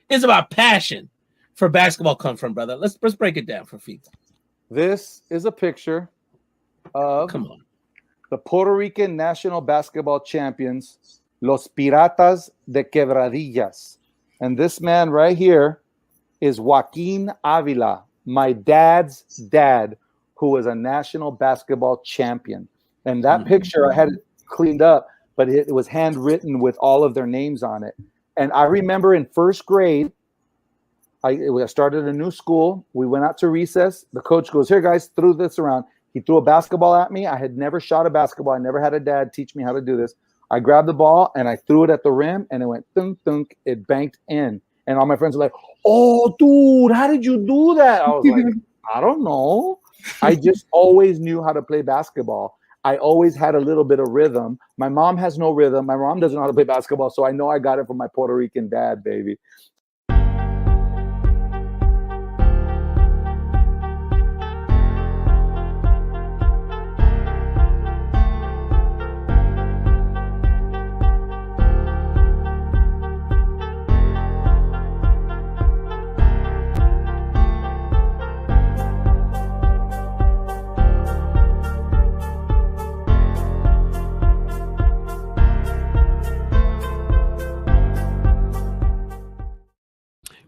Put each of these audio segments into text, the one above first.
is about passion for basketball come from, brother? Let's break it down for people. This is a picture of Come on. the Puerto Rican national basketball champions, Los Piratas de Quebradillas. And this man right here is Joaquin Avila, my dad's dad, who was a national basketball champion. And that picture, I had it cleaned up, but it was handwritten with all of their names on it. And I remember in first grade, I started a new school. We went out to recess. The coach goes, "Here, guys, threw this around." He threw a basketball at me. I had never shot a basketball. I never had a dad teach me how to do this. I grabbed the ball and I threw it at the rim, and it went thunk, thunk. It banked in. And all my friends were like, "Oh, dude, how did you do that?" I was like, "I don't know. I just always knew how to play basketball. I always had a little bit of rhythm. My mom has no rhythm. My mom doesn't know how to play basketball, so I know I got it from my Puerto Rican dad, baby."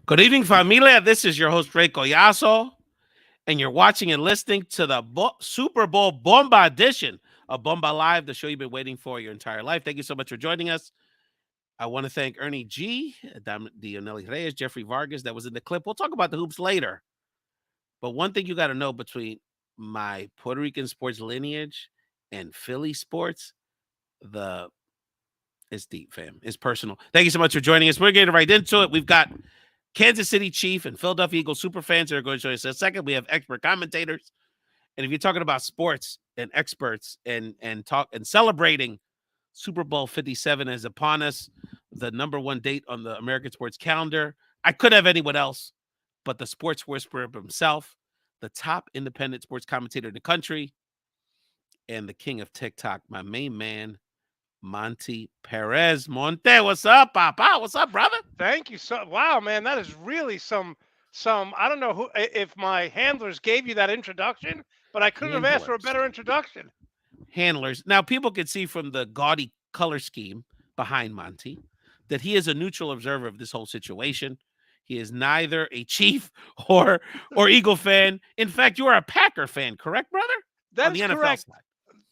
Good evening, familia. This is your host, Ray Collazo, and you're watching and listening to the Super Bowl Bomba edition of Bomba Live, the show you've been waiting for your entire life. Thank you so much for joining us. I want to thank Ernie G, Dionelli Reyes, Jeffrey Vargas, that was in the clip. We'll talk about the hoops later. But one thing you got to know between my Puerto Rican sports lineage and Philly sports, it's deep, fam. It's personal. Thank you so much for joining us. We're getting right into it. We've got Kansas City Chief and Philadelphia Eagles superfans that are going to join us in a second. We have expert commentators. And if you're talking about sports and experts and celebrating Super Bowl 57 is upon us, the number one date on the American sports calendar, I could have anyone else but the sports whisperer himself, the top independent sports commentator in the country, and the king of TikTok, my main man, Monte Perez. Monte, what's up, Papa? What's up, brother? Thank you. Wow, man, that is really some. I don't know if my handlers gave you that introduction, but I couldn't have asked for a better introduction. Handlers. Now, people can see from the gaudy color scheme behind Monte that he is a neutral observer of this whole situation. He is neither a Chief or Eagle fan. In fact, you are a Packer fan, correct, brother? That is correct.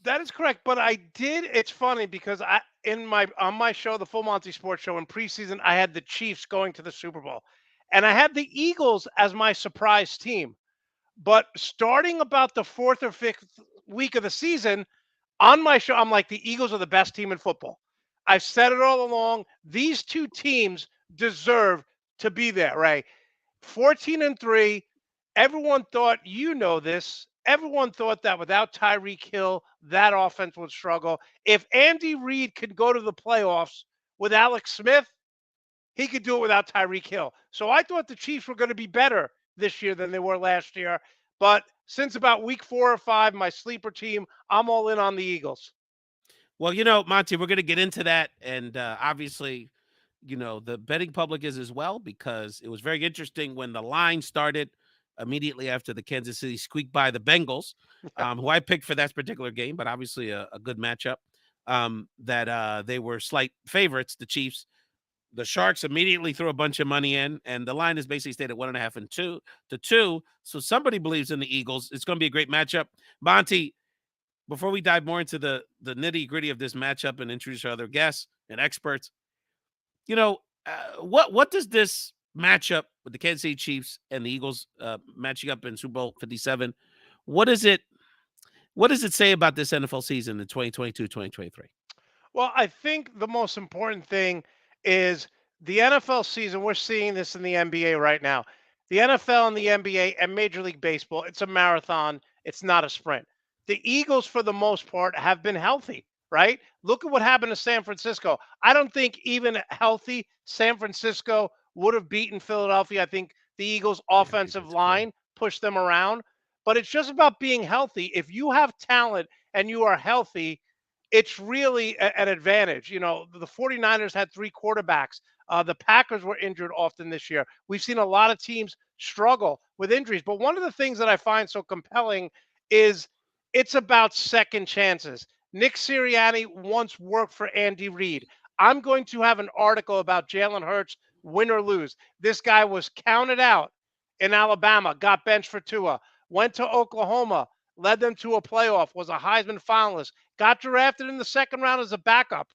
That is correct. But I did. It's funny because on my show, the Full Monty Sports Show in preseason, I had the Chiefs going to the Super Bowl, and I had the Eagles as my surprise team. But starting about the fourth or fifth week of the season, on my show, I'm like, the Eagles are the best team in football. I've said it all along. These two teams deserve to be there, right? 14-3. Everyone thought, this. Everyone thought that without Tyreek Hill, that offense would struggle. If Andy Reid could go to the playoffs with Alex Smith, he could do it without Tyreek Hill. So I thought the Chiefs were going to be better this year than they were last year. But since about week 4 or 5, my sleeper team, I'm all in on the Eagles. Well, Monty, we're going to get into that. And obviously, the betting public is as well, because it was very interesting when the line started immediately after the Kansas City squeaked by the Bengals, who I picked for that particular game, but obviously a good matchup, that they were slight favorites, the Chiefs. The Sharks immediately threw a bunch of money in, and the line is basically stayed at 1.5 and 2. So somebody believes in the Eagles. It's going to be a great matchup. Monty, before we dive more into the nitty-gritty of this matchup and introduce our other guests and experts, what does this matchup with the Kansas City Chiefs and the Eagles matching up in Super Bowl 57, what does it say about this NFL season in 2022-2023? Well, I think the most important thing is the NFL season. We're seeing this in the NBA right now. The NFL and the NBA and Major League Baseball, it's a marathon. It's not a sprint. The Eagles, for the most part, have been healthy, right? Look at what happened to San Francisco. I don't think even healthy San Francisco would have beaten Philadelphia. I think the Eagles' offensive line pushed them around. But it's just about being healthy. If you have talent and you are healthy, it's really an advantage. The 49ers had 3 quarterbacks The Packers were injured often this year. We've seen a lot of teams struggle with injuries. But one of the things that I find so compelling is it's about second chances. Nick Sirianni once worked for Andy Reid. I'm going to have an article about Jalen Hurts, win or lose. This guy was counted out in Alabama, got benched for Tua, went to Oklahoma, led them to a playoff, was a Heisman finalist, got drafted in the second round as a backup.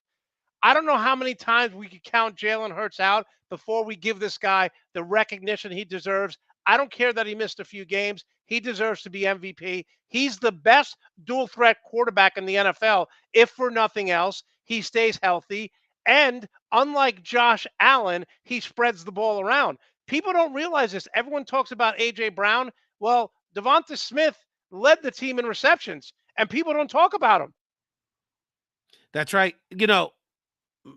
I don't know how many times we could count Jalen Hurts out before we give this guy the recognition he deserves. I don't care that he missed a few games. He deserves to be MVP. He's the best dual threat quarterback in the NFL, if for nothing else, he stays healthy. And unlike Josh Allen, he spreads the ball around. People don't realize this. Everyone talks about A.J. Brown. Well, Devonta Smith led the team in receptions, and people don't talk about him. That's right. You know,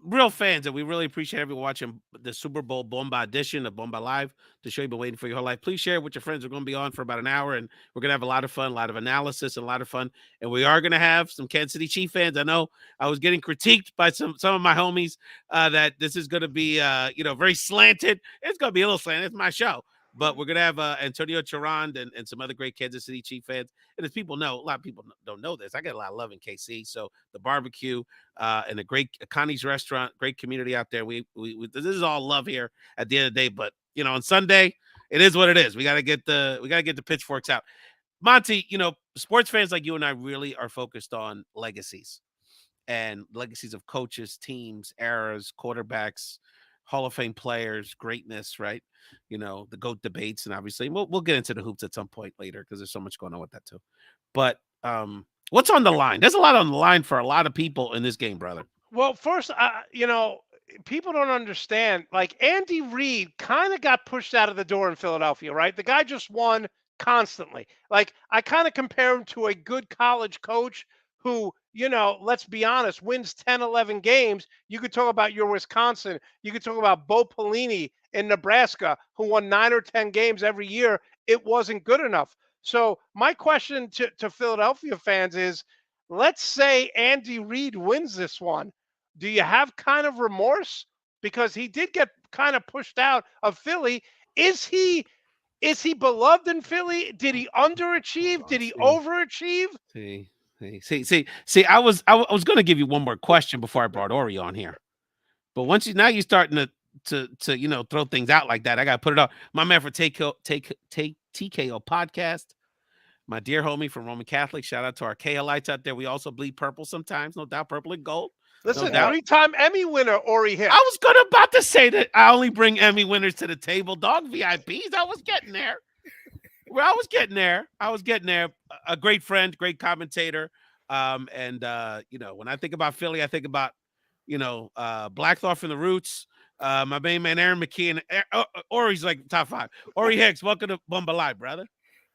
real fans, and we really appreciate everyone watching the Super Bowl Bomba edition of Bomba Live, the show you've been waiting for your whole life. Please share it with your friends. We're going to be on for about an hour, and we're going to have a lot of fun, a lot of analysis, and a lot of fun. And we are going to have some Kansas City Chief fans. I know I was getting critiqued by some of my homies that this is going to be, very slanted. It's going to be a little slanted. It's my show. But we're going to have Antonio Chaurand and some other great Kansas City Chief fans. And as people know, a lot of people don't know this. I get a lot of love in KC. So the barbecue and a great Connie's restaurant, great community out there. We this is all love here at the end of the day. But on Sunday, it is what it is. We got to get the pitchforks out. Monty, sports fans like you and I really are focused on legacies and legacies of coaches, teams, eras, quarterbacks, Hall of Fame players, greatness, right? The GOAT debates, and obviously we'll get into the hoops at some point later because there's so much going on with that too. But what's on the line? There's a lot on the line for a lot of people in this game, brother. Well, first, people don't understand. Like Andy Reid kind of got pushed out of the door in Philadelphia, right? The guy just won constantly. Like I kind of compare him to a good college coach who, let's be honest, wins 10, 11 games. You could talk about your Wisconsin. You could talk about Bo Pelini in Nebraska, who won 9 or 10 games every year. It wasn't good enough. So my question to Philadelphia fans is, let's say Andy Reid wins this one. Do you have kind of remorse? Because he did get kind of pushed out of Philly. Is he beloved in Philly? Did he underachieve? Did he overachieve? See, I was going to give you one more question before I brought Orrie on here. But now you're starting to throw things out like that. I got to put it up. My man for TKO podcast, my dear homie from Roman Catholic. Shout out to our KLites out there. We also bleed purple sometimes, no doubt, purple and gold. Listen, three-time Emmy winner Orrie Hicks. I was about to say that I only bring Emmy winners to the table, dog VIPs. I was getting there. Well, I was getting there. A great friend, great commentator. When I think about Philly, I think about, Black Thought from the Roots. My main man, Aaron McKee, and Orrie's like top 5. Orrie Hicks, welcome to Bomba Live, brother.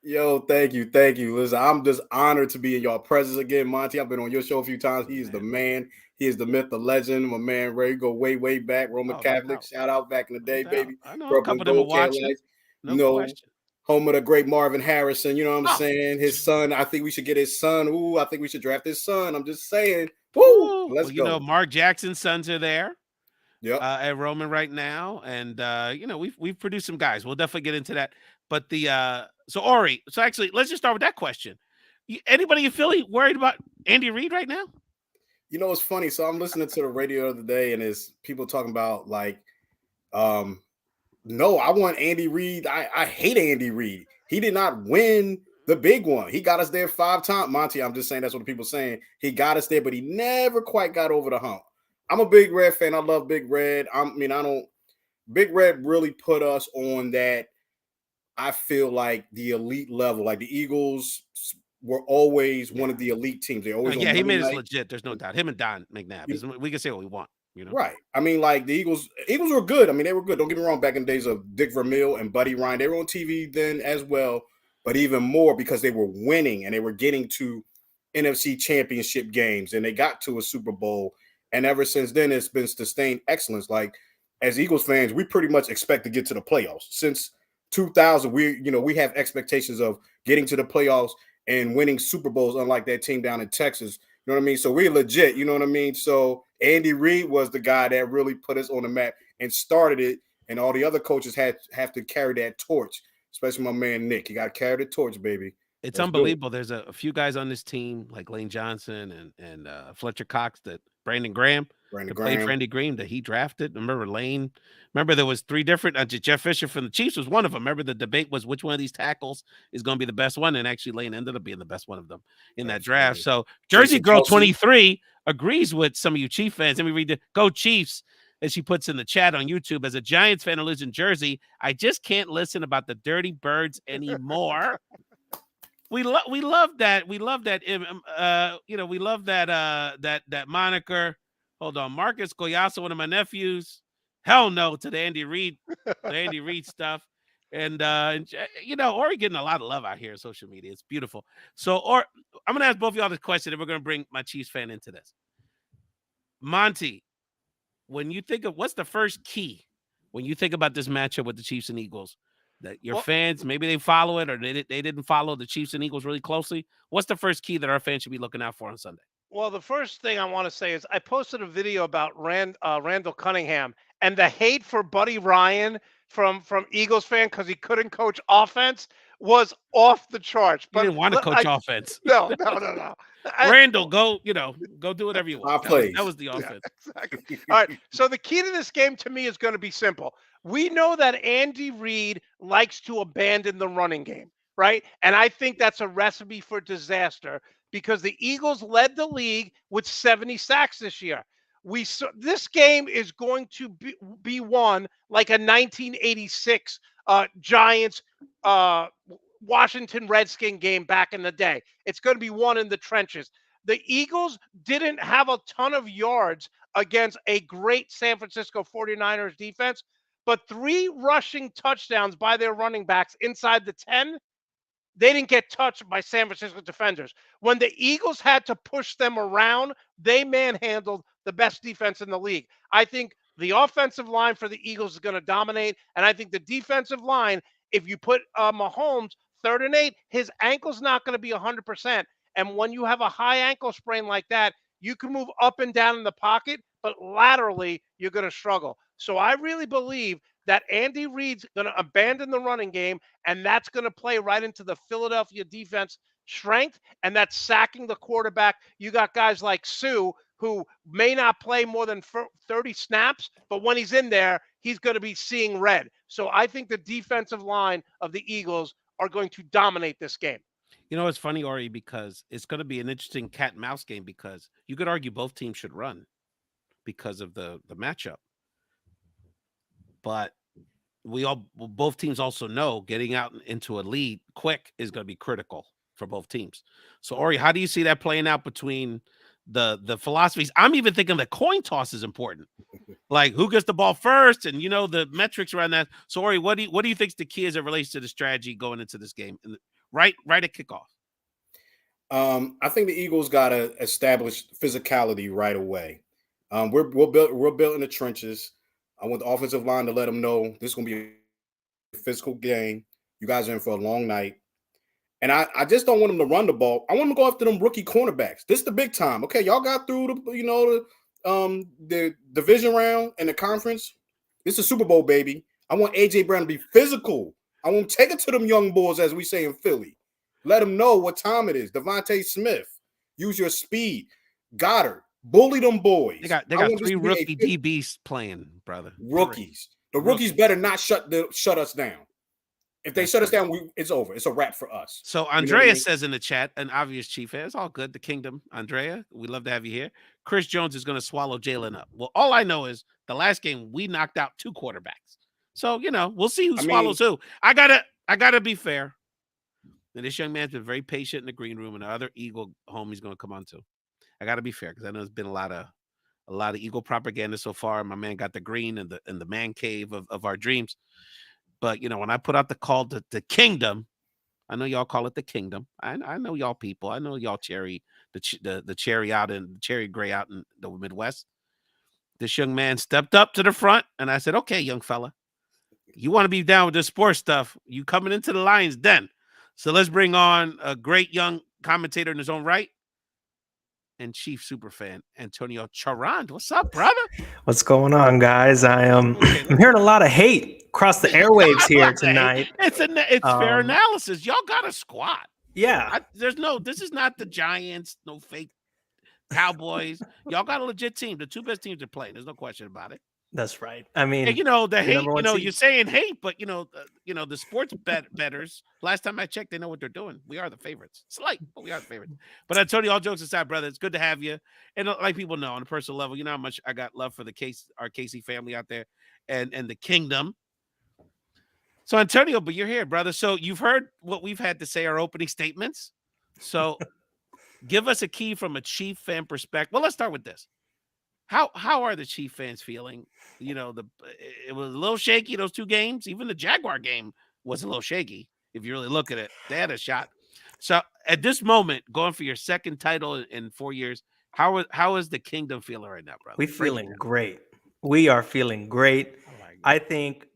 Yo, thank you. Listen, I'm just honored to be in y'all presence again, Monty. I've been on your show a few times. He is the man. He is the myth, the legend. My man Ray, go way, way back. Roman Catholic, shout out back in the day, baby. I know a couple of them will watch it. No question. Home of the great Marvin Harrison. You know what I'm saying? His son. I think we should get his son. Ooh, I think we should draft his son. I'm just saying. Woo! Let's go. Mark Jackson's sons are there. Yep. At Roman right now, and we've produced some guys. We'll definitely get into that. But so Orrie. So actually, let's just start with that question. Anybody in Philly worried about Andy Reid right now? It's funny. So I'm listening to the radio the other day, and it's people talking about like, no, I want Andy Reid. I hate Andy Reid. He did not win the big one. He got us there 5 times. Monty, I'm just saying that's what the people are saying. He got us there, but he never quite got over the hump. I'm a Big Red fan. I love Big Red. Big Red really put us on that. I feel like the elite level, like the Eagles were always one of the elite teams. They always he made us legit. There's no doubt. Him and Don McNabb. We can say what we want. Right. I mean, like the Eagles were good. I mean, they were good. Don't get me wrong. Back in the days of Dick Vermeil and Buddy Ryan, they were on TV then as well, but even more because they were winning and they were getting to NFC championship games and they got to a Super Bowl. And ever since then, it's been sustained excellence. Like as Eagles fans, we pretty much expect to get to the playoffs. Since 2000, we have expectations of getting to the playoffs and winning Super Bowls, unlike that team down in Texas. You know what I mean? So we're legit. You know what I mean? So Andy Reid was the guy that really put us on the map. and started it, and all the other coaches have to carry that torch, especially my man Nick. You got to carry the torch, baby. It's Let's do it. unbelievable. There's a few guys on this team like Lane Johnson and Fletcher Cox, that Brandon Graham, that played for Andy Green, that he drafted. Remember Lane? Remember there was 3 different. Jeff Fisher from the Chiefs was one of them. Remember the debate was which one of these tackles is going to be the best one, and actually Lane ended up being the best one of them in that draft. So Jersey Jason Girl Kelsey. 23 agrees with some of you Chief fans. Let me read the Go Chiefs. As she puts in the chat on YouTube, as a Giants fan who lives in Jersey, I just can't listen about the Dirty Birds anymore. We love that. We love that. We love that moniker. Hold on, Marcus Collazo, one of my nephews. Hell no to the Andy Reid stuff. And Orrie getting a lot of love out here on social media. It's beautiful. So, I'm gonna ask both of y'all this question, and we're gonna bring my Chiefs fan into this. Monty, when you think of what's the first key when you think about this matchup with the Chiefs and Eagles? That your fans, maybe they follow it or they didn't follow the Chiefs and Eagles really closely. What's the first key that our fans should be looking out for on Sunday? Well, the first thing I want to say is I posted a video about Randall Cunningham and the hate for Buddy Ryan from Eagles fan because he couldn't coach offense was off the charts. But he didn't want to coach offense. No. Randall, go do whatever you want. That was the offense. Yeah, exactly. All right. So the key to this game to me is going to be simple. We know that Andy Reid likes to abandon the running game, right? And I think that's a recipe for disaster because the Eagles led the league with 70 sacks this year. This game is going to be won like a 1986 Giants Washington Redskin game back in the day. It's going to be won in the trenches. The Eagles didn't have a ton of yards against a great San Francisco 49ers defense, but 3 rushing touchdowns by their running backs inside the 10. They didn't get touched by San Francisco defenders. When the Eagles had to push them around, they manhandled the best defense in the league. I think the offensive line for the Eagles is going to dominate, and I think the defensive line, if you put Mahomes 3rd and 8, his ankle's not going to be 100%. And when you have a high ankle sprain like that, you can move up and down in the pocket, but laterally, you're going to struggle. So I really believe that Andy Reid's going to abandon the running game, and that's going to play right into the Philadelphia defense strength, and that's sacking the quarterback. You got guys like Sue, who may not play more than 30 snaps, but when he's in there, he's going to be seeing red. So I think the defensive line of the Eagles are going to dominate this game. You know, it's funny, Orrie, because it's going to be an interesting cat and mouse game because you could argue both teams should run because of the matchup. But both teams also know getting out into a lead quick is going to be critical for both teams. So, Orrie, how do you see that playing out between the philosophies? I'm even thinking the coin toss is important. Like who gets the ball first, and the metrics around that. So, Orrie, what do you think is the key as it relates to the strategy going into this game? Right at kickoff. I think the Eagles got to establish physicality right away. We're built in the trenches. I want the offensive line to let them know this is going to be a physical game. You guys are in for a long night. And I just don't want them to run the ball. I want them to go after them rookie cornerbacks. This is the big time. Okay, y'all got through the division round and the conference. This is Super Bowl, baby. I want A.J. Brown to be physical. I want to take it to them young boys, as we say in Philly. Let them know what time it is. Devontae Smith, use your speed. Goddard, bully them boys. They got 3 rookie DBs playing, brother. Rookies. The rookies better not shut us down. If they shut us down, it's over. It's a wrap for us. So Andrea says in the chat, an obvious Chief fan, it's all good. The kingdom, Andrea, we love to have you here. Chris Jones is going to swallow Jalen up. Well, all I know is the last game we knocked out 2 quarterbacks. So we'll see who swallows who. I gotta be fair. And this young man's been very patient in the green room, and the other Eagle homie's going to come on too. I got to be fair because I know there's been a lot of Eagle propaganda so far. My man got the green and the man cave of our dreams. But when I put out the call to the kingdom, I know y'all call it the kingdom. I know y'all people. I know y'all cherry the cherry out and cherry gray out in the Midwest. This young man stepped up to the front, and I said, "Okay, young fella, you want to be down with this sports stuff? You coming into the Lions Den? So let's bring on a great young commentator in his own right." and chief superfan Antonio Chaurand. What's up, brother? What's going on, guys? I'm hearing a lot of hate across the airwaves here tonight. It's fair analysis. Y'all got a squad. Yeah. This is not the Giants, no fake Cowboys. Y'all got a legit team. The two best teams are playing. There's no question about it. That's right. I mean, and, the hate, team. you're saying hate, but the sports bettors, last time I checked, they know what they're doing. We are the favorites. Slight, but we are the favorites. But Antonio, all jokes aside, brother, it's good to have you. And like people know on a personal level, you know how much I got love for our Casey family out there and the kingdom. So Antonio, but you're here, brother. So you've heard what we've had to say, our opening statements. So give us a key from a Chief fan perspective. Well, let's start with this. How are the Chief fans feeling? It was a little shaky, those two games. Even the Jaguar game was a little shaky. If you really look at it, they had a shot. So at this moment, going for your second title in 4 years, how is the kingdom feeling right now, brother? We're feeling great. We are feeling great. I think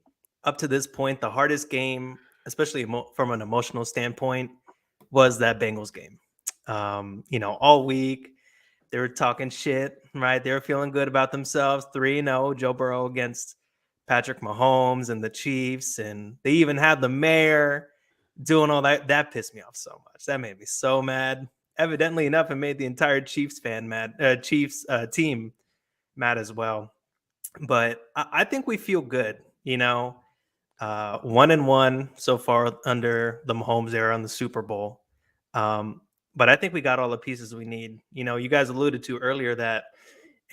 up to this point, the hardest game, especially from an emotional standpoint, was that Bengals game. All week, they were talking shit, right? They were feeling good about themselves. 3-0, Joe Burrow against Patrick Mahomes and the Chiefs. And they even had the mayor doing all that. That pissed me off so much. That made me so mad. Evidently enough, it made the entire Chiefs fan mad, Chiefs team mad as well. But I think we feel good, 1-1 so far under the Mahomes era in the Super Bowl. But I think we got all the pieces we need. You guys alluded to earlier that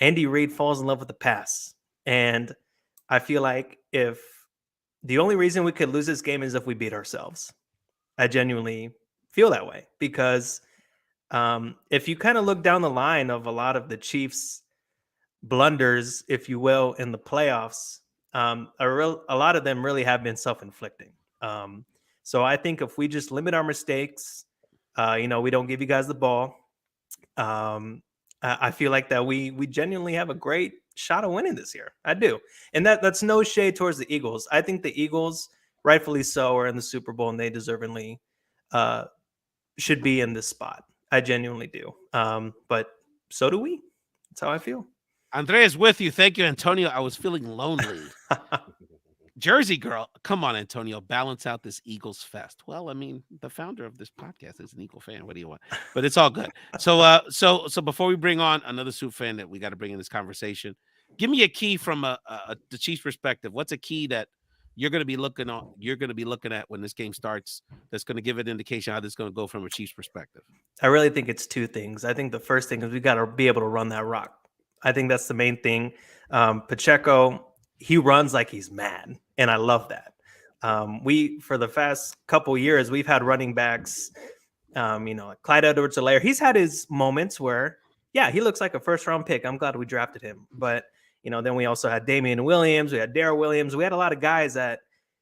Andy Reid falls in love with the pass. And I feel like if the only reason we could lose this game is if we beat ourselves. I genuinely feel that way because if you kind of look down the line of a lot of the Chiefs' blunders, if you will, in the playoffs, a lot of them really have been self-inflicting. So I think if we just limit our mistakes, we don't give you guys the ball. I feel like that we genuinely have a great shot of winning this year. I do. And that's no shade towards the Eagles. I think the Eagles, rightfully so, are in the Super Bowl and they deservingly should be in this spot. I genuinely do. But so do we. That's how I feel. Andrea's with you. Thank you, Antonio. I was feeling lonely. Jersey girl, come on, Antonio, balance out this Eagles fest. Well, I mean, the founder of this podcast is an Eagle fan. What do you want? But it's all good. So before we bring on another Super fan that we got to bring in this conversation, give me a key from the Chiefs' perspective. What's a key that you're going to be looking on? You're going to be looking at when this game starts. That's going to give an indication how this is going to go from a Chiefs' perspective. I really think it's two things. I think the first thing is we got to be able to run that rock. I think that's the main thing. Pacheco, he runs like he's mad, and I love that. For the past couple years, we've had running backs, like Clyde Edwards-Helaire. He's had his moments where, yeah, he looks like a first-round pick. I'm glad we drafted him. But, then we also had Damian Williams. We had Darrell Williams. We had a lot of guys that,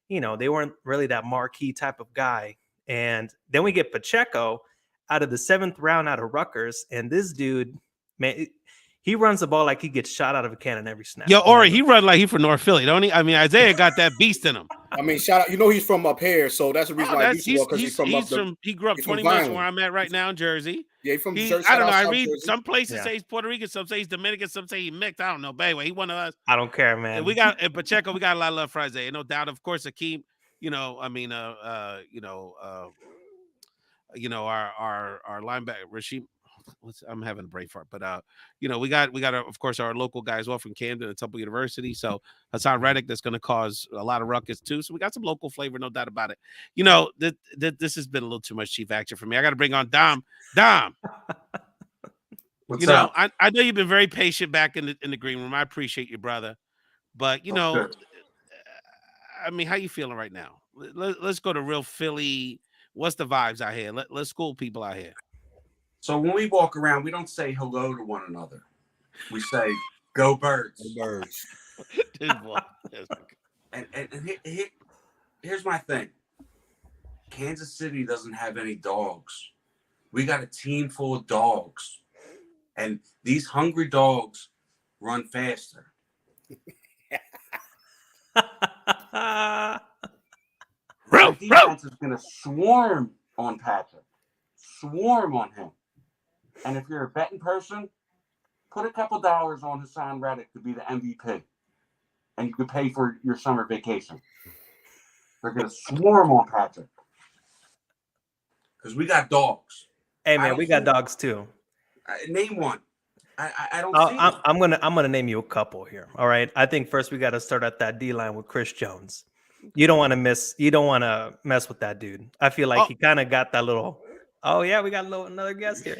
they weren't really that marquee type of guy. And then we get Pacheco out of the 7th round out of Rutgers, and this dude, man, he runs the ball like he gets shot out of a cannon every snap. Yo, Orrie, he run like he from North Philly, don't he? I mean, Isaiah got that beast in him. I mean, shout out. He's from up here, so that's the reason why he grew up 20 minutes from where I'm at right now in Jersey. Yeah, he's from Jersey. I don't know. I read some places say he's Puerto Rican, some say he's Dominican, some say he's mixed. I don't know. But anyway, he one of us. I don't care, man. And we got Pacheco. We got a lot of love for Isaiah, no doubt. Of course, Akeem. Our linebacker Rasheem. I'm having a brain fart, but we got of course our local guy as well from Camden and Temple University. So Hassan Reddick, that's going to cause a lot of ruckus too. So we got some local flavor, no doubt about it. This has been a little too much Chief action for me. I got to bring on Dom. What's up? I know you've been very patient back in the green room. I appreciate you, brother. But I mean, how you feeling right now? Let's go to real Philly. What's the vibes out here? Let's school people out here. So when we walk around, we don't say hello to one another. We say, "Go Birds." Go Birds. And here's my thing. Kansas City doesn't have any dogs. We got a team full of dogs. And these hungry dogs run faster. The defense is going to swarm on Patrick. Swarm on him. And if you're a betting person, put a couple dollars on Hassan Reddick to be the MVP. And you could pay for your summer vacation. They're going to swarm on Patrick. Because we got dogs. Hey, man, we got dogs too. Name one. I don't see it. I'm gonna name you a couple here. All right. I think first we got to start at that D line with Chris Jones. You don't want to mess with that dude. I feel like he kind of got that little. Oh yeah, we got another guest here.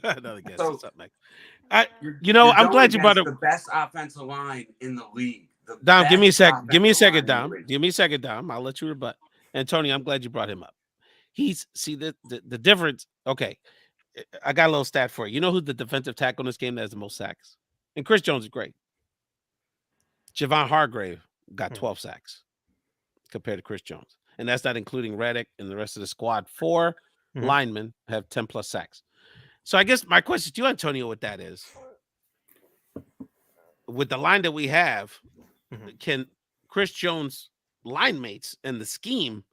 Another guest. So, what's up, Mike? I'm glad you brought up the best offensive line in the league. Dom, give me a second. Give me a second, Dom. Give me a second, Dom. I'll let you rebut. And Tony, I'm glad you brought him up. The difference. Okay, I got a little stat for you. You know who's the defensive tackle in this game that has the most sacks? And Chris Jones is great. Javon Hargrave got 12 sacks compared to Chris Jones. And that's not including Reddick and the rest of the squad. 4 linemen have 10 plus sacks. So I guess my question to you, Antonio, with that is, with the line that we have, can Chris Jones' line mates and the scheme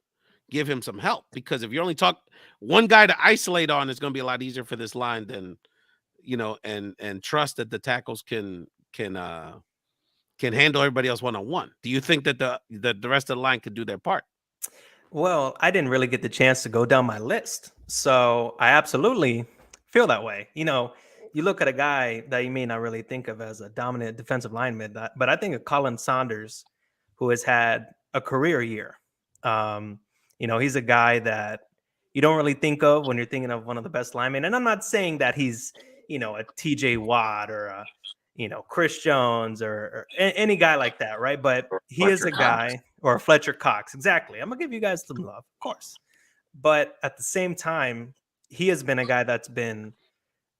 give him some help? Because if you only talk one guy to isolate on, it's going to be a lot easier for this line than, and trust that the tackles can handle everybody else one-on-one. Do you think that the rest of the line could do their part? Well, I didn't really get the chance to go down my list, so I absolutely feel that way. You look at a guy that you may not really think of as a dominant defensive lineman, but I think of Colin Saunders, who has had a career year. He's a guy that you don't really think of when you're thinking of one of the best linemen. And I'm not saying that he's, a TJ Watt or a, Chris Jones or any guy like that, right? But he is a guy, or Fletcher Cox. Exactly. I'm going to give you guys some love, of course. But at the same time, he has been a guy that's been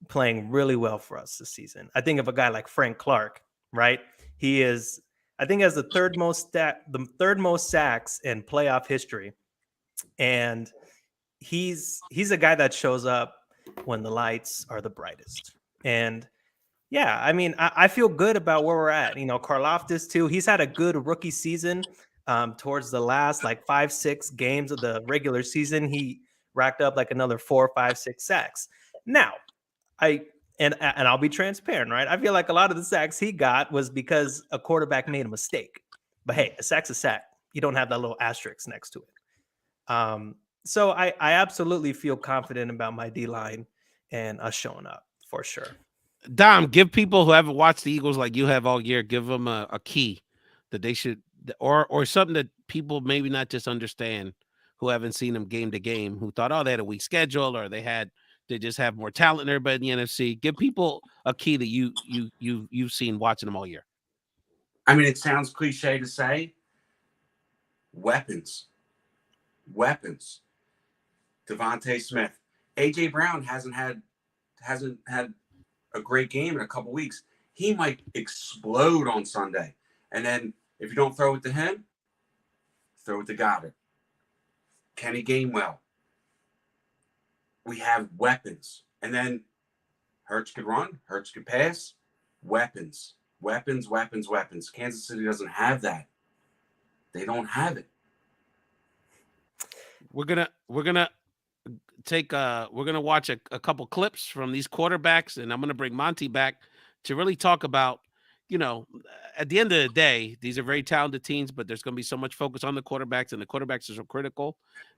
playing really well for us this season. I think of a guy like Frank Clark, right? He is, I think, has the third most sacks in playoff history. And he's a guy that shows up when the lights are the brightest. And yeah, I mean, I feel good about where we're at. Karlaftis too. He's had a good rookie season. Towards the last 5-6 games of the regular season, he racked up another 4, 5, 6 sacks. Now, and I'll be transparent, right? I feel like a lot of the sacks he got was because a quarterback made a mistake. But hey, a sack's a sack. You don't have that little asterisk next to it. So I absolutely feel confident about my D-line and us showing up for sure. Dom, give people who haven't watched the Eagles like you have all year, give them a key that they should, or something that people maybe not just understand, who haven't seen them game to game, who thought, they had a weak schedule, or they just have more talent than everybody in the NFC. Give people a key that you've seen watching them all year. I mean, it sounds cliche to say, weapons. Devontae Smith, AJ Brown hasn't had a great game in a couple weeks. He might explode on Sunday. And then if you don't throw it to him, throw it to Goddard. Kenny Gainwell. We have weapons. And then Hurts could run. Hurts could pass. Weapons. Kansas City doesn't have that. They don't have it. We're gonna watch a couple clips from these quarterbacks, and I'm gonna bring Monty back to really talk about, at the end of the day, these are very talented teams, but there's gonna be so much focus on the quarterbacks, and the quarterbacks are so critical.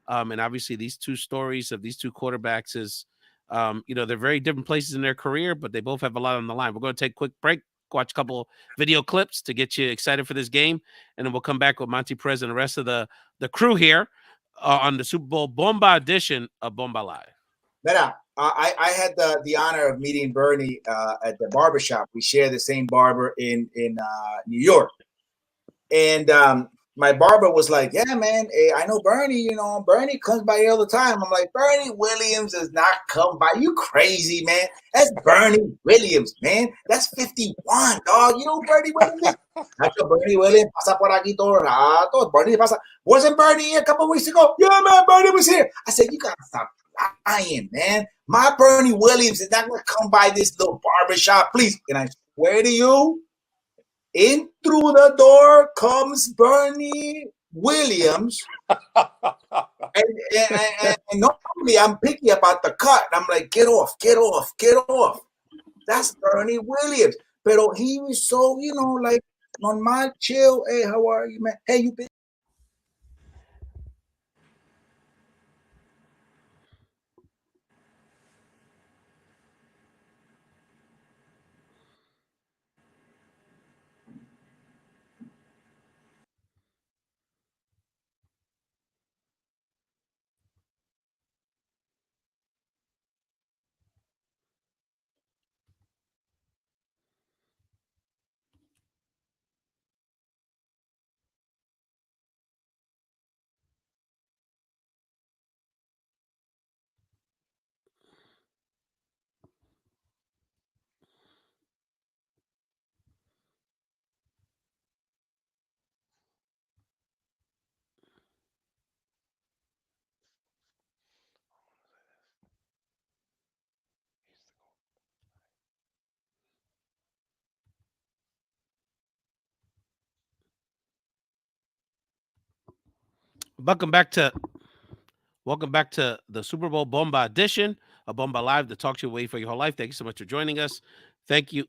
And obviously these two stories of these two quarterbacks is, they're very different places in their career, but they both have a lot on the line. We're going to take a quick break, watch a couple video clips to get you excited for this game, and then we'll come back with Monte Perez and the rest of the crew here on the Super Bowl Bomba edition of Bomba Live. Mira, I had the honor of meeting Bernie at the barbershop. We share the same barber in New York. And my barber was like, yeah, man, I know Bernie, Bernie comes by here all the time. I'm like, Bernie Williams does not come by. You crazy, man. That's Bernie Williams, man. That's 51, dog. You know Bernie Williams? I told Bernie Williams, pasa por aquí todo rato. Bernie pasa. Wasn't Bernie here a couple weeks ago? Yeah, man, Bernie was here. I said, you got to stop lying, man. My Bernie Williams is not going to come by this little barbershop, please. And I swear to you, in through the door comes Bernie Williams. And normally I'm picky about the cut. I'm like, get off, get off, get off. That's Bernie Williams. But he was so, like normal, chill. Hey, how are you, man? Hey, you been? Welcome back to the Super Bowl Bomba edition of Bomba Live, the talk show way for your whole life. Thank you so much for joining us. Thank you,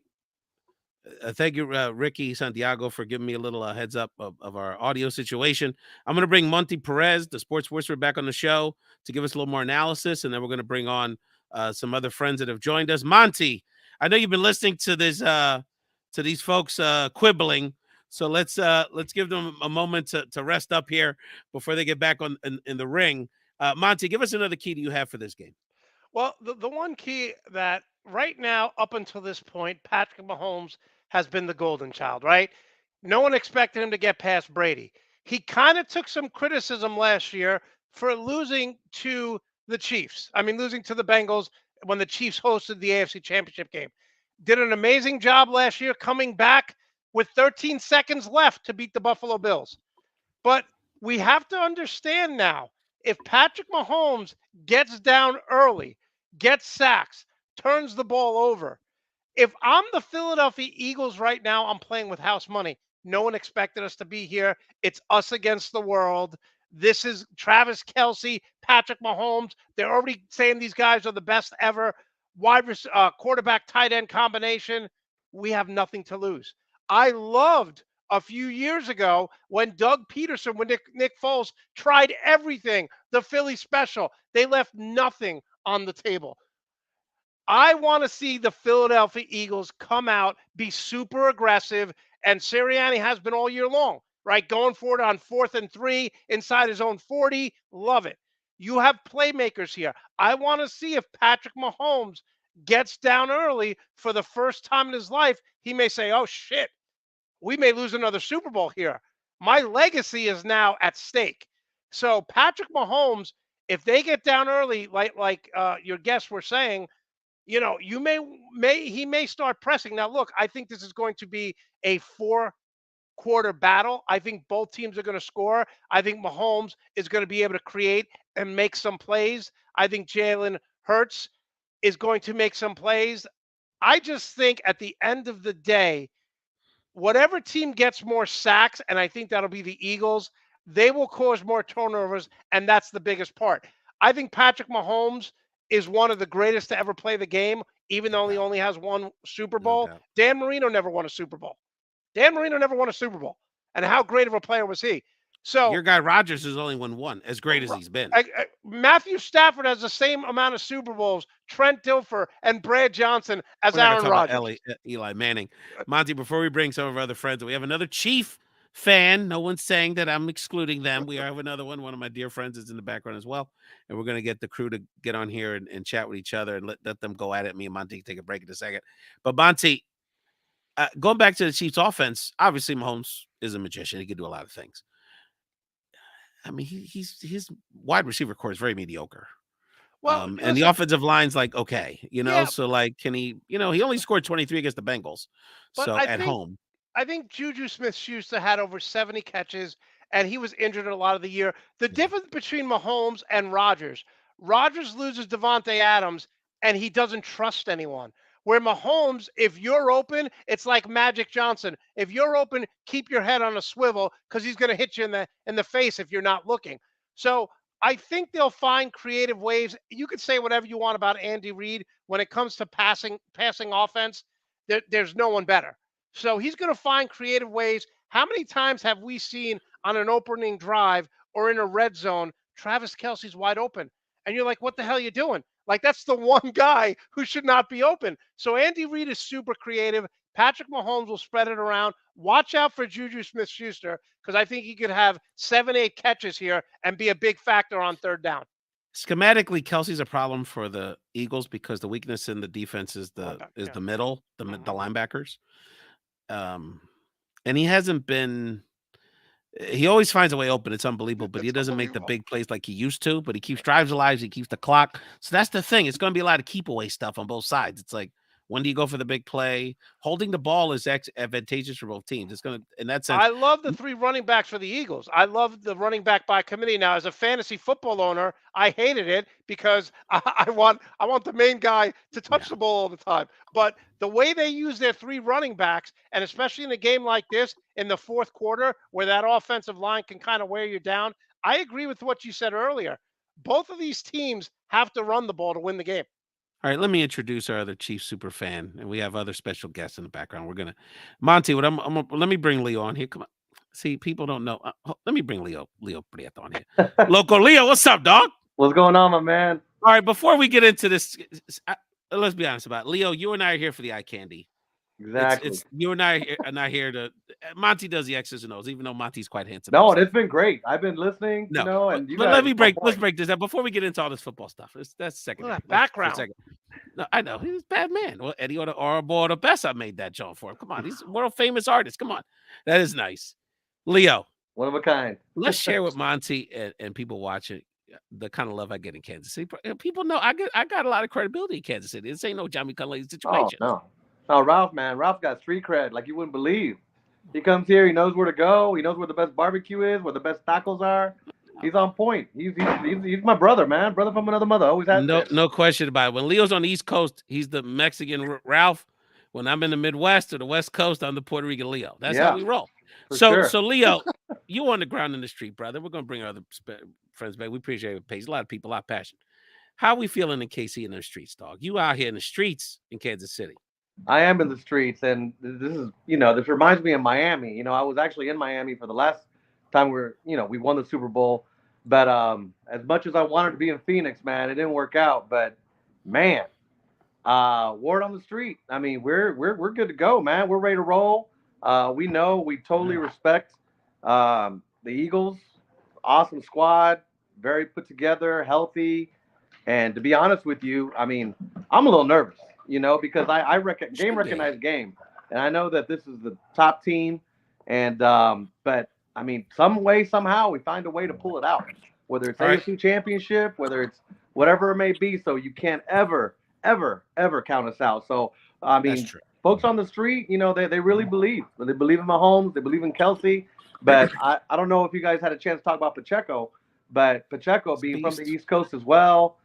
Ricky Santiago, for giving me a little heads up of our audio situation. I'm going to bring Monte Perez, the sports whisperer, back on the show to give us a little more analysis, and then we're going to bring on some other friends that have joined us. Monte, I know you've been listening to this to these folks quibbling, so let's give them a moment to rest up here before they get back in the ring. Monte, give us another key that you have for this game. Well, the one key that right now, up until this point, Patrick Mahomes has been the golden child, right? No one expected him to get past Brady. He kind of took some criticism last year for losing to the Chiefs. I mean, losing to the Bengals when the Chiefs hosted the AFC Championship game. Did an amazing job last year coming back with 13 seconds left to beat the Buffalo Bills. But we have to understand now, if Patrick Mahomes gets down early, gets sacks, turns the ball over, if I'm the Philadelphia Eagles right now, I'm playing with house money. No one expected us to be here. It's us against the world. This is Travis Kelce, Patrick Mahomes. They're already saying these guys are the best ever. Quarterback tight end combination. We have nothing to lose. I loved a few years ago when Doug Peterson, when Nick Foles tried everything, the Philly special. They left nothing on the table. I want to see the Philadelphia Eagles come out, be super aggressive, and Sirianni has been all year long, right? Going for it on 4th and 3 inside his own 40. Love it. You have playmakers here. I want to see if Patrick Mahomes gets down early for the first time in his life. He may say, oh, shit, we may lose another Super Bowl here. My legacy is now at stake. So Patrick Mahomes, if they get down early, like your guests were saying, you he may start pressing. Now, look, I think this is going to be a 4-quarter battle. I think both teams are going to score. I think Mahomes is going to be able to create and make some plays. I think Jalen Hurts is going to make some plays. I just think at the end of the day, whatever team gets more sacks, and I think that'll be the Eagles, they will cause more turnovers, and that's the biggest part. I think Patrick Mahomes is one of the greatest to ever play the game, even though he only has one Super Bowl. doubt. Dan Marino never won a Super Bowl. Dan Marino never won a Super Bowl. And how great of a player was he? So Your guy Rodgers has only won one, as great as he's been. Matthew Stafford has the same amount of Super Bowls, Trent Dilfer and Brad Johnson, as We're not Aaron gonna talk about Rodgers. Eli Manning. Monty, before we bring some of our other friends, we have another Chief fan. No one's saying that I'm excluding them. We have another one. One of my dear friends is in the background as well. And we're going to get the crew to get on here and chat with each other and let them go at it. Me and Monty take a break in a second. But Monty, going back to the Chiefs offense, obviously Mahomes is a magician. He can do a lot of things. I mean, his wide receiver core is very mediocre. Well, And listen, the offensive line's like, okay, yeah, so like, can he, he only scored 23 against the Bengals. but So at home. I think Juju Smith-Schuster had over 70 catches, and he was injured a lot of the year. The difference between Mahomes and Rodgers loses Devontae Adams, and he doesn't trust anyone. Where Mahomes, if you're open, it's like Magic Johnson. If you're open, keep your head on a swivel because he's going to hit you in the face if you're not looking. So I think they'll find creative ways. You could say whatever you want about Andy Reid when it comes to passing offense. There's no one better. So he's going to find creative ways. How many times have we seen on an opening drive or in a red zone, Travis Kelce's wide open, and you're like, what the hell are you doing? Like, that's the one guy who should not be open. So Andy Reid is super creative. Patrick Mahomes will spread it around. Watch out for Juju Smith-Schuster because I think he could have 7-8 catches here and be a big factor on third down. Schematically, Kelsey's a problem for the Eagles because the weakness in the defense is the middle, the linebackers. And he hasn't been. He always finds a way open. It's unbelievable, but he doesn't make the big plays like he used to. But he keeps drives alive. He keeps the clock. So that's the thing. It's going to be a lot of keep away stuff on both sides. It's like, when do you go for the big play? Holding the ball is advantageous for both teams. It's going to, in that sense. I love the 3 running backs for the Eagles. I love the running back by committee. Now, as a fantasy football owner, I hated it because I want the main guy to touch the ball all the time. But the way they use their 3 running backs, and especially in a game like this, in the fourth quarter, where that offensive line can kind of wear you down, I agree with what you said earlier. Both of these teams have to run the ball to win the game. All right, let me introduce our other Chief super fan, and we have other special guests in the background. We're gonna, Monty. Let me bring Leo on here. Come on, see, people don't know. Let me bring Leo Prieto on here. Loco Leo, what's up, dog? What's going on, my man? All right, before we get into this, let's be honest about it. Leo. You and I are here for the eye candy. Exactly. It's you and I are not here to. Monty does the X's and O's, even though Monty's quite handsome. No, it's been great. I've been listening. No, you know, and you let me break. Let's break this down before we get into all this football stuff. That's second. Background. No, I know he's a bad man. Well, Eddie or the best. I made that job for him. Come on, he's a world famous artist. Come on, that is nice. Leo, one of a kind. Let's share with Monty and people watching the kind of love I get in Kansas City. People know I got a lot of credibility in Kansas City. This ain't no Johnny Come-Lately situation. Oh, no, Ralph, man. Ralph got street cred like you wouldn't believe. He comes here. He knows where to go. He knows where the best barbecue is, where the best tacos are. He's on point. He's my brother, man. Brother from another mother. Always has. No question about it. When Leo's on the East Coast, he's the Mexican Ralph. When I'm in the Midwest or the West Coast, I'm the Puerto Rican Leo. That's how we roll. So Leo, you on the ground in the street, brother. We're gonna bring our other friends back. We appreciate your patience. A lot of people, a lot of passion. How are we feeling in KC in the streets, dog? You out here in the streets in Kansas City. I am in the streets, and this is, this reminds me of Miami. I was actually in Miami for the last time we won the Super Bowl. But as much as I wanted to be in Phoenix, man, it didn't work out. But man, word on the street. I mean, we're good to go, man. We're ready to roll. We totally respect the Eagles. Awesome squad, very put together, healthy. And to be honest with you, I mean, I'm a little nervous, because I recognize game, and I know that this is the top team. And but I mean, some way, somehow, we find a way to pull it out, whether it's AFC Championship, whether it's whatever it may be. So you can't ever count us out. So, I mean, folks on the street, they really believe. They believe in Mahomes. They believe in Kelce. But I don't know if you guys had a chance to talk about Pacheco, but Pacheco being from the East Coast as well,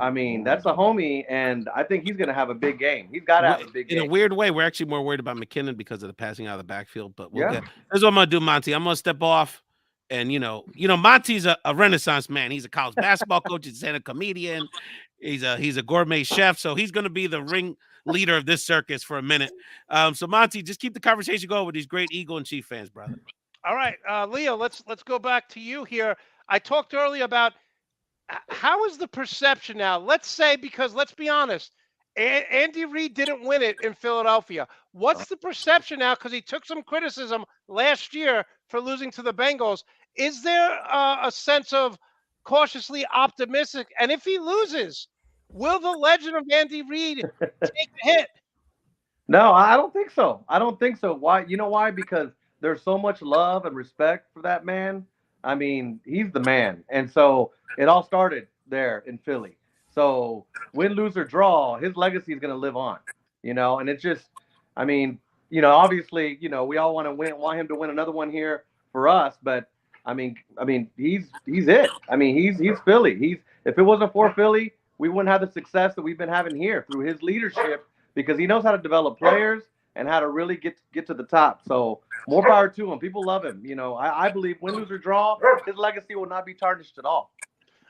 I mean, that's a homie, and I think he's going to have a big game. He's got to have a big game. In a weird way, we're actually more worried about McKinnon because of the passing out of the backfield. But here's what I'm going to do, Monty. I'm going to step off, and Monty's a Renaissance man. He's a college basketball coach. He's a comedian. He's a gourmet chef, so he's going to be the ring leader of this circus for a minute. So Monty, just keep the conversation going with these great Eagle and Chief fans, brother. All right, Leo, let's go back to you here. I talked earlier about how is the perception now? Let's say, because let's be honest, Andy Reid didn't win it in Philadelphia. What's the perception now? Because he took some criticism last year for losing to the Bengals. Is there a sense of cautiously optimistic? And if he loses, will the legend of Andy Reid take a hit? No, I don't think so. Why? You know why? Because there's so much love and respect for that man. I mean, he's the man. And so it all started there in Philly. So win, lose, or draw, his legacy is going to live on, and it's just, I mean, obviously, we all want him to win another one here for us. But I mean, he's it. I mean, he's Philly. If it wasn't for Philly, we wouldn't have the success that we've been having here through his leadership, because he knows how to develop players and how to really get to the top. So more power to him. People love him. You know, I believe win, lose, or draw, his legacy will not be tarnished at all.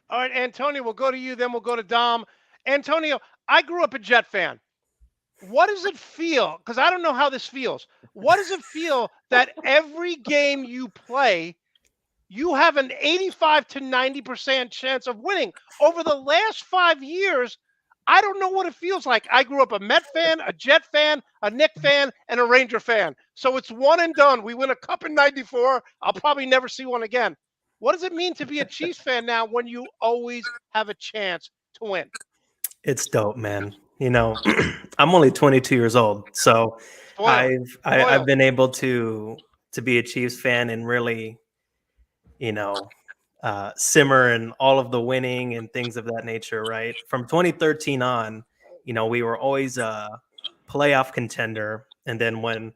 All right, Antonio, we'll go to you, then we'll go to Dom. Antonio, I grew up a Jet fan. What does it feel? Because I don't know how this feels. What does it feel that every game you play, you have an 85 to 90% chance of winning? Over the last 5 years, I don't know what it feels like. I grew up a Met fan, a Jet fan, a Knick fan, and a Ranger fan. So it's one and done. We win a cup in 94. I'll probably never see one again. What does it mean to be a Chiefs fan now when you always have a chance to win? It's dope, man. You know, I'm only 22 years old, so I've been able to be a Chiefs fan and really, you know, simmer and all of the winning and things of that nature, right? From 2013 on, you know, we were always a playoff contender, and then when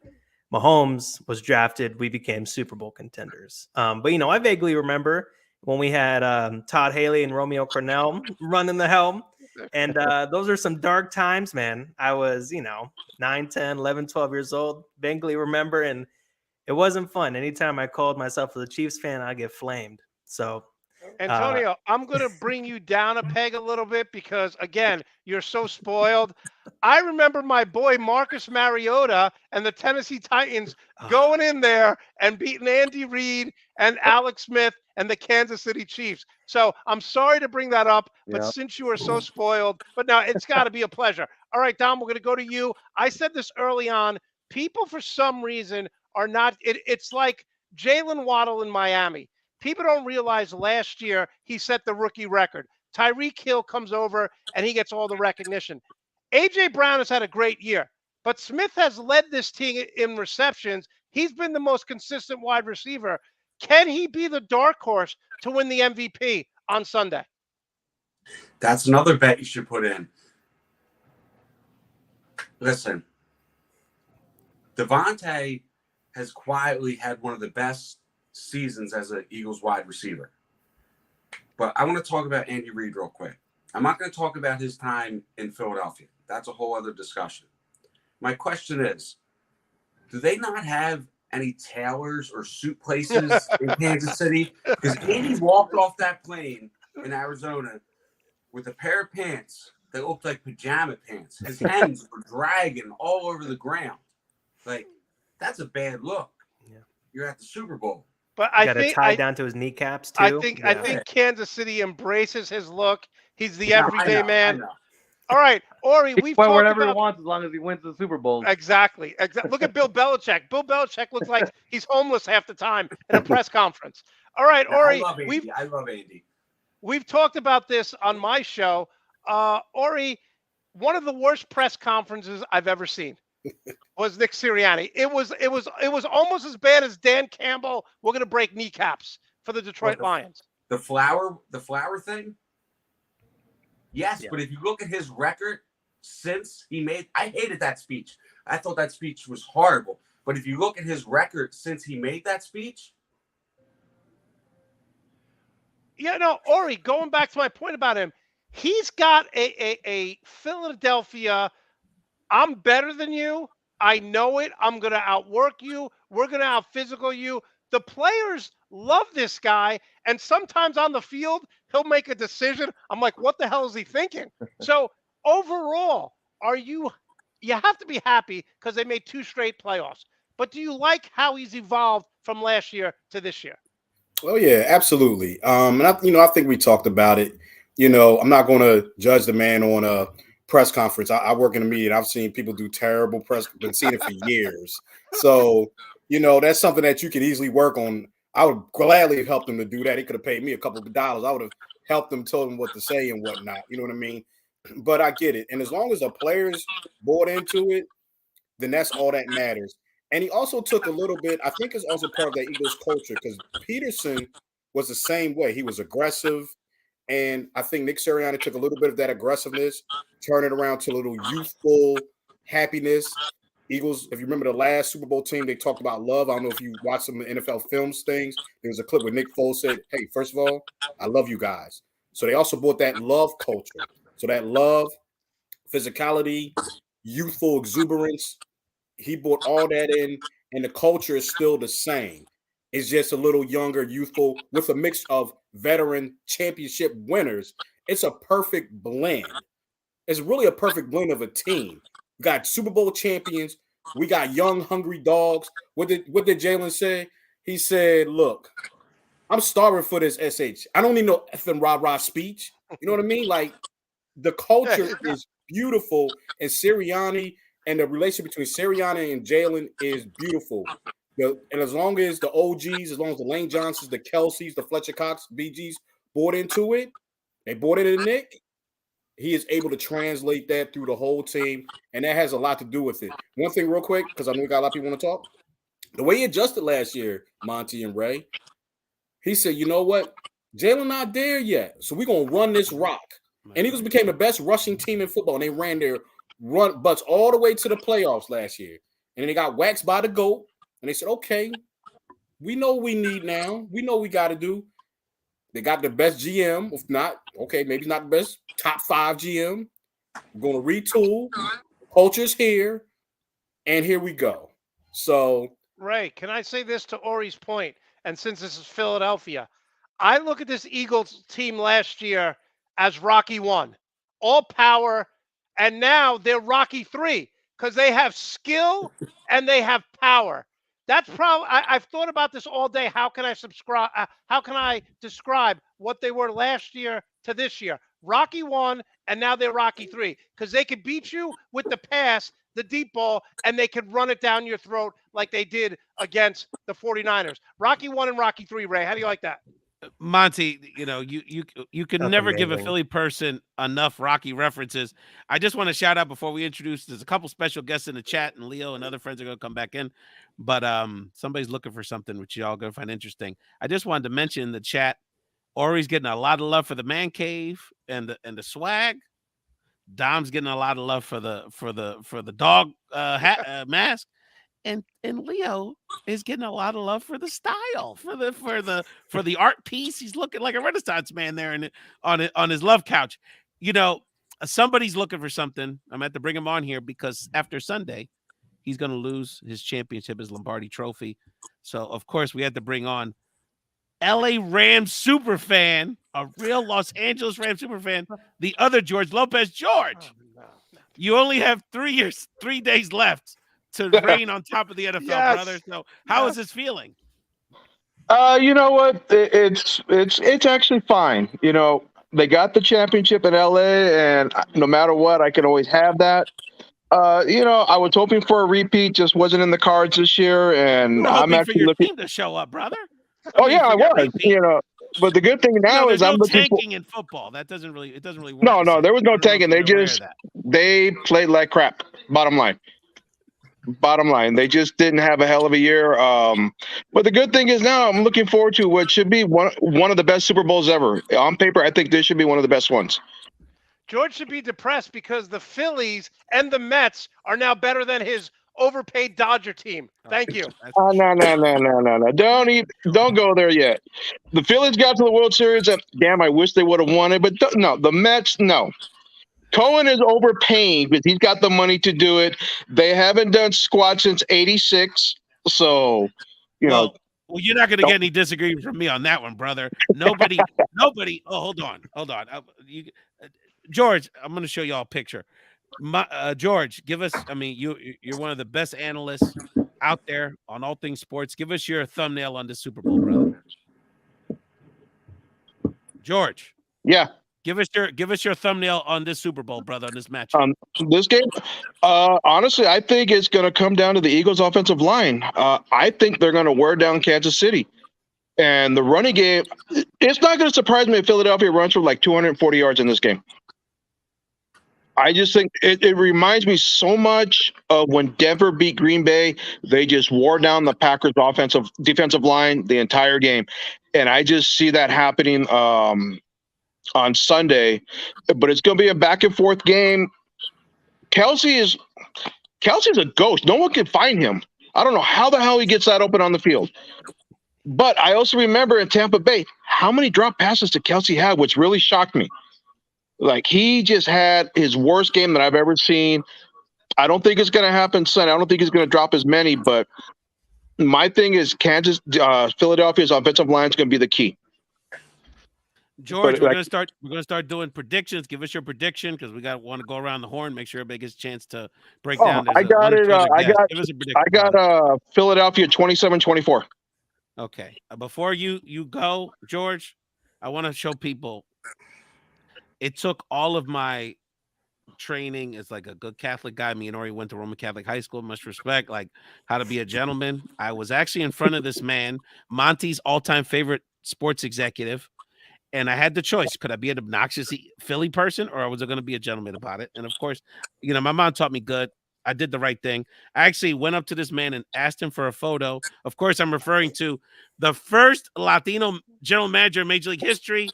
Mahomes was drafted, we became Super Bowl contenders. But you know, I vaguely remember when we had Todd Haley and Romeo Cornell running the helm. And those are some dark times, man. I was, you know, 9, 10, 11, 12 years old. Vaguely remember, and it wasn't fun. Anytime I called myself a Chiefs fan, I get flamed. So, Antonio, I'm going to bring you down a peg a little bit because, again, you're so spoiled. I remember my boy Marcus Mariota and the Tennessee Titans going in there and beating Andy Reid and Alex Smith and the Kansas City Chiefs. So I'm sorry to bring that up, but since you are so spoiled, but now it's got to be a pleasure. All right, Dom, we're going to go to you. I said this early on. People, for some reason, are not. It's like Jalen Waddle in Miami. People don't realize last year he set the rookie record. Tyreek Hill comes over and he gets all the recognition. A.J. Brown has had a great year, but Smith has led this team in receptions. He's been the most consistent wide receiver. Can he be the dark horse to win the MVP on Sunday? That's another bet you should put in. Listen, Devontae has quietly had one of the best seasons as an Eagles wide receiver. But I want to talk about Andy Reid real quick. I'm not going to talk about his time in Philadelphia. That's a whole other discussion. My question is, do they not have any tailors or suit places in Kansas City? Because Andy walked off that plane in Arizona with a pair of pants that looked like pajama pants. His hands were dragging all over the ground. Like, that's a bad look. Yeah. You're at the Super Bowl. But I think tie down to his kneecaps too. I think Kansas City embraces his look. He's the everyday man. All right, Orrie, we've talked whatever about he wants as long as he wins the Super Bowl. Exactly. Look at Bill Belichick. Bill Belichick looks like he's homeless half the time in a press conference. All right, Orrie, I love Andy. We've talked about this on my show. Orrie, one of the worst press conferences I've ever seen was Nick Sirianni. It was almost as bad as Dan Campbell. We're going to break kneecaps for the Detroit Lions. The flower thing. Yes, yeah. But if you look at his record since he made, I hated that speech. I thought that speech was horrible. But if you look at his record since he made that speech. Yeah, no, Orrie, going back to my point about him, he's got a Philadelphia, I'm better than you. I know it. I'm going to outwork you. We're going to out-physical you. The players love this guy, and sometimes on the field, he'll make a decision. I'm like, what the hell is he thinking? So overall, you have to be happy because they made 2 straight playoffs. But do you like how he's evolved from last year to this year? Oh yeah, absolutely. And I think we talked about it. I'm not going to judge the man on a press conference. I work in the media. I've seen people do terrible press. Been seeing it for years. So that's something that you could easily work on. I would gladly have helped him to do that. He could have paid me a couple of dollars. I would have helped him, told him what to say and whatnot. You know what I mean? But I get it. And as long as the players bought into it, then that's all that matters. And he also took a little bit, I think it's also part of that Eagles culture, because Peterson was the same way. He was aggressive. And I think Nick Sirianni took a little bit of that aggressiveness, turned it around to a little youthful happiness. Eagles, if you remember the last Super Bowl team, they talked about love. I don't know if you watched some of the NFL films things. There was a clip where Nick Foles said, hey, first of all, I love you guys. So they also brought that love culture. So that love, physicality, youthful exuberance, he brought all that in, and the culture is still the same. It's just a little younger, youthful, with a mix of veteran championship winners. It's a perfect blend. It's really a perfect blend of a team. We got Super Bowl champions. We got young, hungry dogs. What did Jalen say? He said, "Look, I'm starving for this SH. I don't need no effing rah-rah speech." You know what I mean? Like, the culture is beautiful, and Sirianni and the relationship between Sirianni and Jalen is beautiful. And as long as the OGs, as long as the Lane Johnsons, the Kelseys, the Fletcher Cox, BGs bought into it, they bought it in Nick, he is able to translate that through the whole team, and that has a lot to do with it. One thing real quick, because I know we got a lot of people want to talk. The way he adjusted last year, Monty and Ray, he said, you know what? Jalen not there yet, so we're going to run this rock. And Eagles became the best rushing team in football, and they ran their run butts all the way to the playoffs last year. And then they got waxed by the GOAT, and they said, okay, we know what we need now. We know what we got to do. They got the best GM. If not, okay, maybe not the best, top 5 GM. We're going to retool. Culture's here, and here we go. So, Ray, can I say this to Orrie's point? And since this is Philadelphia, I look at this Eagles team last year as Rocky 1, all power, and now they're Rocky 3 because they have skill and they have power. That's probably I've thought about this all day. How can I subscribe? How can I describe what they were last year to this year? Rocky 1, and now they're Rocky 3 because they could beat you with the pass, the deep ball, and they could run it down your throat like they did against the 49ers. Rocky 1 and Rocky 3, Ray. How do you like that? Monty, you know, you can That's never give a amazing. Philly person enough Rocky references. I just want to shout out before we introduce, there's a couple special guests in the chat, and Leo and other friends are going to come back in, but somebody's looking for something which y'all going to find interesting. I just wanted to mention in the chat, Orrie's getting a lot of love for the man cave and the swag. Dom's getting a lot of love for the dog mask. And Leo is getting a lot of love for the style, for the art piece. He's looking like a Renaissance man there on his love couch. You know, somebody's looking for something. I'm going to bring him on here because after Sunday, he's going to lose his championship, his Lombardi Trophy. So of course we had to bring on LA Rams super fan, a real Los Angeles Rams super fan, the other George Lopez. George, you only have 3 days left to reign on top of the NFL, Yes. brother. So how is this feeling? You know what? It's actually fine. You know, they got the championship in LA, and no matter what, I can always have that. You know, I was hoping for a repeat, just wasn't in the cards this year, and You were I'm hoping for actually your looking. team to show up, brother. Oh yeah, I forget was. repeat. You know, but the good thing now there's is I'm no looking for. tanking in football. That doesn't really work. No, the same. there was no I don't know if tanking. They you're aware of just that. they played like crap. Bottom line. They just didn't have a hell of a year. But the good thing is now I'm looking forward to what should be one of the best Super Bowls ever. On paper, I think this should be one of the best ones. George should be depressed because the Phillies and the Mets are now better than his overpaid Dodger team. Thank you. No. Don't go there yet. The Phillies got to the World Series, and damn, I wish they would have won it. But no, the Mets, no. Cohen is overpaying because he's got the money to do it. They haven't done squat since '86, so you know. Well, you're not going to get any disagreement from me on that one, brother. Nobody. Oh, hold on. George, I'm going to show y'all a picture. George, give us. I mean, you're one of the best analysts out there on all things sports. Give us your thumbnail on the Super Bowl, brother. George. Yeah. Give us your thumbnail on this Super Bowl, brother, on this match. This game, honestly, I think it's going to come down to the Eagles' offensive line. I think they're going to wear down Kansas City. And the running game, it's not going to surprise me if Philadelphia runs for like 240 yards in this game. I just think it reminds me so much of when Denver beat Green Bay. They just wore down the Packers' defensive line the entire game. And I just see that happening on Sunday. But it's going to be a back-and-forth game. Kelsey's a ghost. No one can find him. I don't know how the hell he gets that open on the field. But I also remember in Tampa Bay, how many drop passes did Kelsey have, which really shocked me. Like, he just had his worst game that I've ever seen. I don't think it's going to happen Sunday. I don't think he's going to drop as many, but my thing is Philadelphia's offensive line is going to be the key. George, we're gonna start doing predictions. Give us your prediction because we want to go around the horn, make sure everybody gets a chance to break down. I got it. Give us a prediction. I got Philadelphia 27-24. Okay. Before you go, George, I want to show people. It took all of my training as like a good Catholic guy. Me and Orrie went to Roman Catholic high school. Much respect, like how to be a gentleman. I was actually in front of this man, Monty's all-time favorite sports executive. And I had the choice. Could I be an obnoxious Philly person or was I going to be a gentleman about it? And of course, my mom taught me good. I did the right thing. I actually went up to this man and asked him for a photo. Of course, I'm referring to the first Latino general manager in Major League history,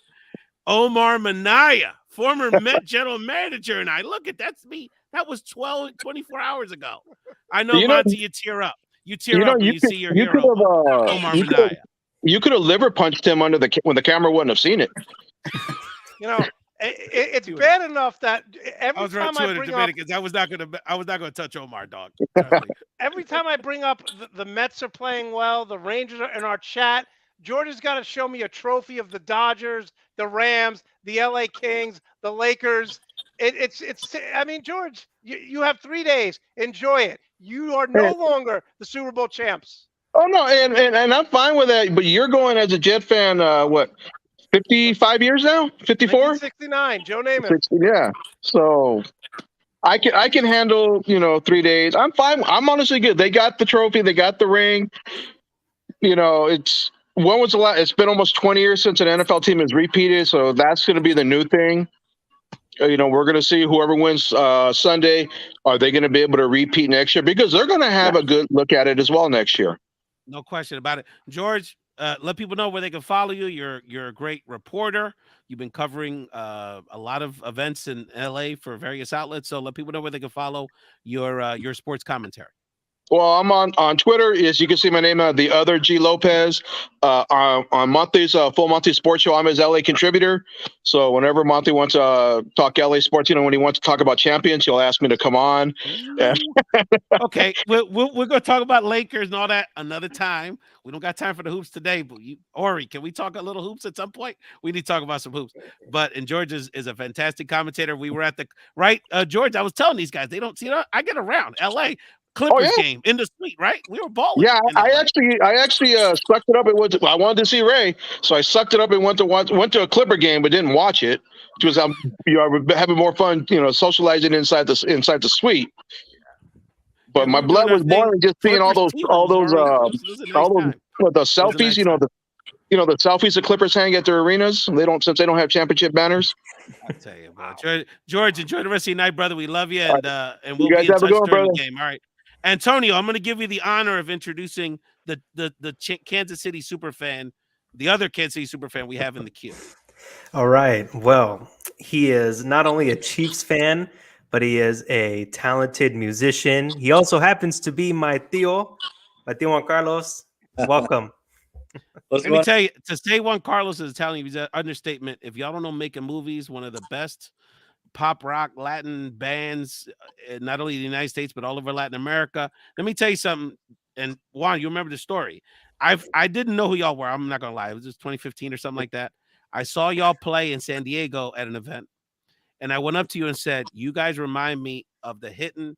Omar Minaya, former Met general manager. And I look at that's me. That was 24 hours ago. I know, Monty, you tear up. You tear up when you see your hero, Omar Minaya. You could have liver punched him when the camera wouldn't have seen it. It's bad enough that every time I bring up, I was not gonna touch Omar, dog. Every time I bring up the Mets are playing well, the Rangers are in our chat. George has got to show me a trophy of the Dodgers, the Rams, the LA Kings, the Lakers. I mean, George, you have 3 days. Enjoy it. You are no longer the Super Bowl champs. Oh no, and I'm fine with that. But you're going as a Jet fan. What, 55 years now? 54? 69. Joe Namath. Yeah. So I can handle 3 days. I'm fine. I'm honestly good. They got the trophy. They got the ring. It's when was the last? It's been almost 20 years since an NFL team has repeated. So that's going to be the new thing. We're going to see whoever wins Sunday. Are they going to be able to repeat next year? Because they're going to have a good look at it as well next year. No question about it. George, let people know where they can follow you. You're a great reporter. You've been covering a lot of events in LA for various outlets. So let people know where they can follow your sports commentary. Well, I'm on Twitter. As you can see, my name the other G Lopez. On Monte's Full Monte Sports Show, I'm his LA contributor. So whenever Monte wants to talk LA sports, when he wants to talk about champions, he'll ask me to come on. Okay, we're going to talk about Lakers and all that another time. We don't got time for the hoops today, but Orrie, can we talk a little hoops at some point? We need to talk about some hoops. And George is a fantastic commentator. We were at George, I was telling these guys, they don't see it. I get around LA. Clippers game in the suite, right? We were balling. Yeah, I actually sucked it up and went. I wanted to see Ray, so I sucked it up and went to a Clipper game, but didn't watch it because I'm having more fun, socializing inside the suite. But my blood was boiling just seeing all those the selfies. The selfies the Clippers hang at their arenas. Since they don't have championship banners. I'll tell you, bro. George, enjoy the rest of your night, brother. We love you, and we'll be in touch during the game. All right. Antonio, I'm going to give you the honor of introducing the Kansas City superfan, the other Kansas City superfan we have in the queue. All right. Well, he is not only a Chiefs fan, but he is a talented musician. He also happens to be my tío Juan Carlos. Welcome. Let me tell you, to say Juan Carlos is Italian is an understatement. If y'all don't know Making Movies, one of the best pop rock Latin bands, not only in the United States but all over Latin America. Let me tell you something. And Juan, you remember the story? I didn't know who y'all were. I'm not gonna lie. It was just 2015 or something like that. I saw y'all play in San Diego at an event, and I went up to you and said, "You guys remind me of the hitting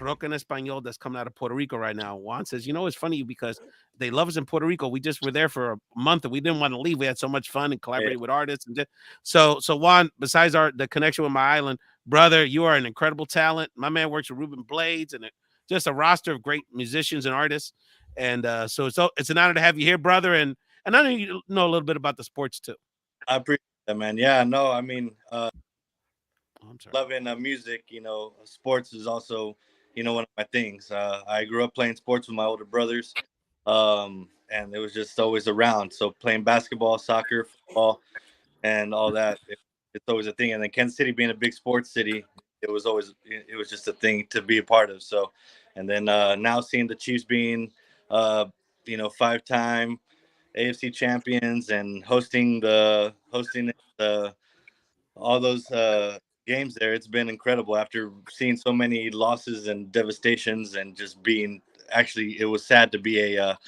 rock en español that's coming out of Puerto Rico right now." Juan says, "It's funny because they love us in Puerto Rico. We just were there for a month and we didn't want to leave. We had so much fun and collaborating with artists." And so Juan, besides the connection with my island, brother, you are an incredible talent. My man works with Ruben Blades and just a roster of great musicians and artists. And so it's an honor to have you here, brother. And I know you know a little bit about the sports too. I appreciate that, man. Yeah, no, I mean, loving music, sports is also, one of my things. I grew up playing sports with my older brothers, and it was just always around. So playing basketball, soccer, football, and all that, it's always a thing. And then Kansas City being a big sports city, it was just a thing to be a part of. So, and then now seeing the Chiefs being, 5-time AFC champions and hosting the all those games there. It's been incredible after seeing so many losses and devastations, and just being it was sad to be a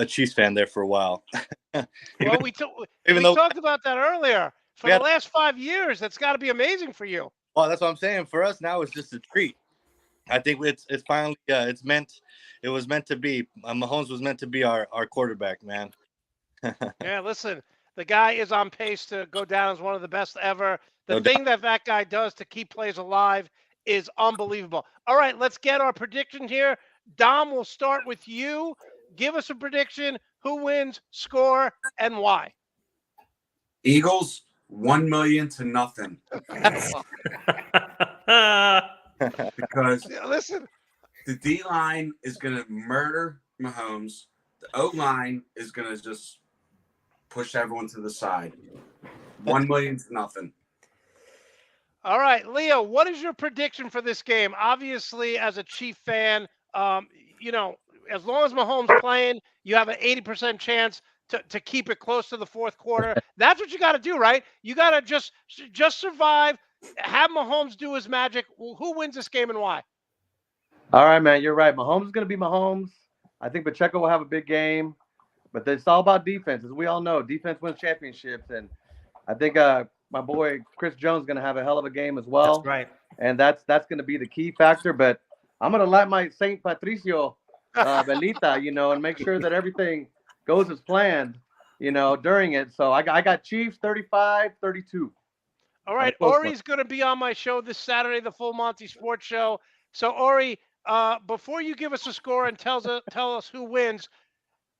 Chiefs fan there for a while. Well, we even though talked about that earlier. For we the had, last 5 years, that's got to be amazing for you. well, that's what I'm saying. For us now, it's just a treat. I think it's finally it was meant to be. Mahomes was meant to be our quarterback, man. Yeah, listen, the guy is on pace to go down as one of the best ever. The No thing that guy does to keep plays alive is unbelievable. All right, let's get our prediction here. Dom, we'll start with you. Give us a prediction. Who wins, score, and why? Eagles 1 million to nothing. Because Listen, the D line is going to murder Mahomes. The O line is going to just push everyone to the side. 1 million to nothing. all right, Leo, what is your prediction for this game? Obviously, as a Chief fan, as long as Mahomes playing, you have an 80% chance to keep it close to the fourth quarter. That's what you got to do, right? You got to just survive, have Mahomes do his magic. Well, who wins this game and why? All right, man, you're right. Mahomes is going to be Mahomes. I think Pacheco will have a big game, but it's all about defense. As we all know, defense wins championships, and I think my boy Chris Jones is going to have a hell of a game as well. That's right. And that's going to be the key factor. But I'm going to light my Saint Patricio Velita, and make sure that everything goes as planned, during it. So I got Chiefs 35-32. All right, Orrie's going to be on my show this Saturday, the Full Monty Sports Show. So, Orrie, before you give us a score and tell us who wins,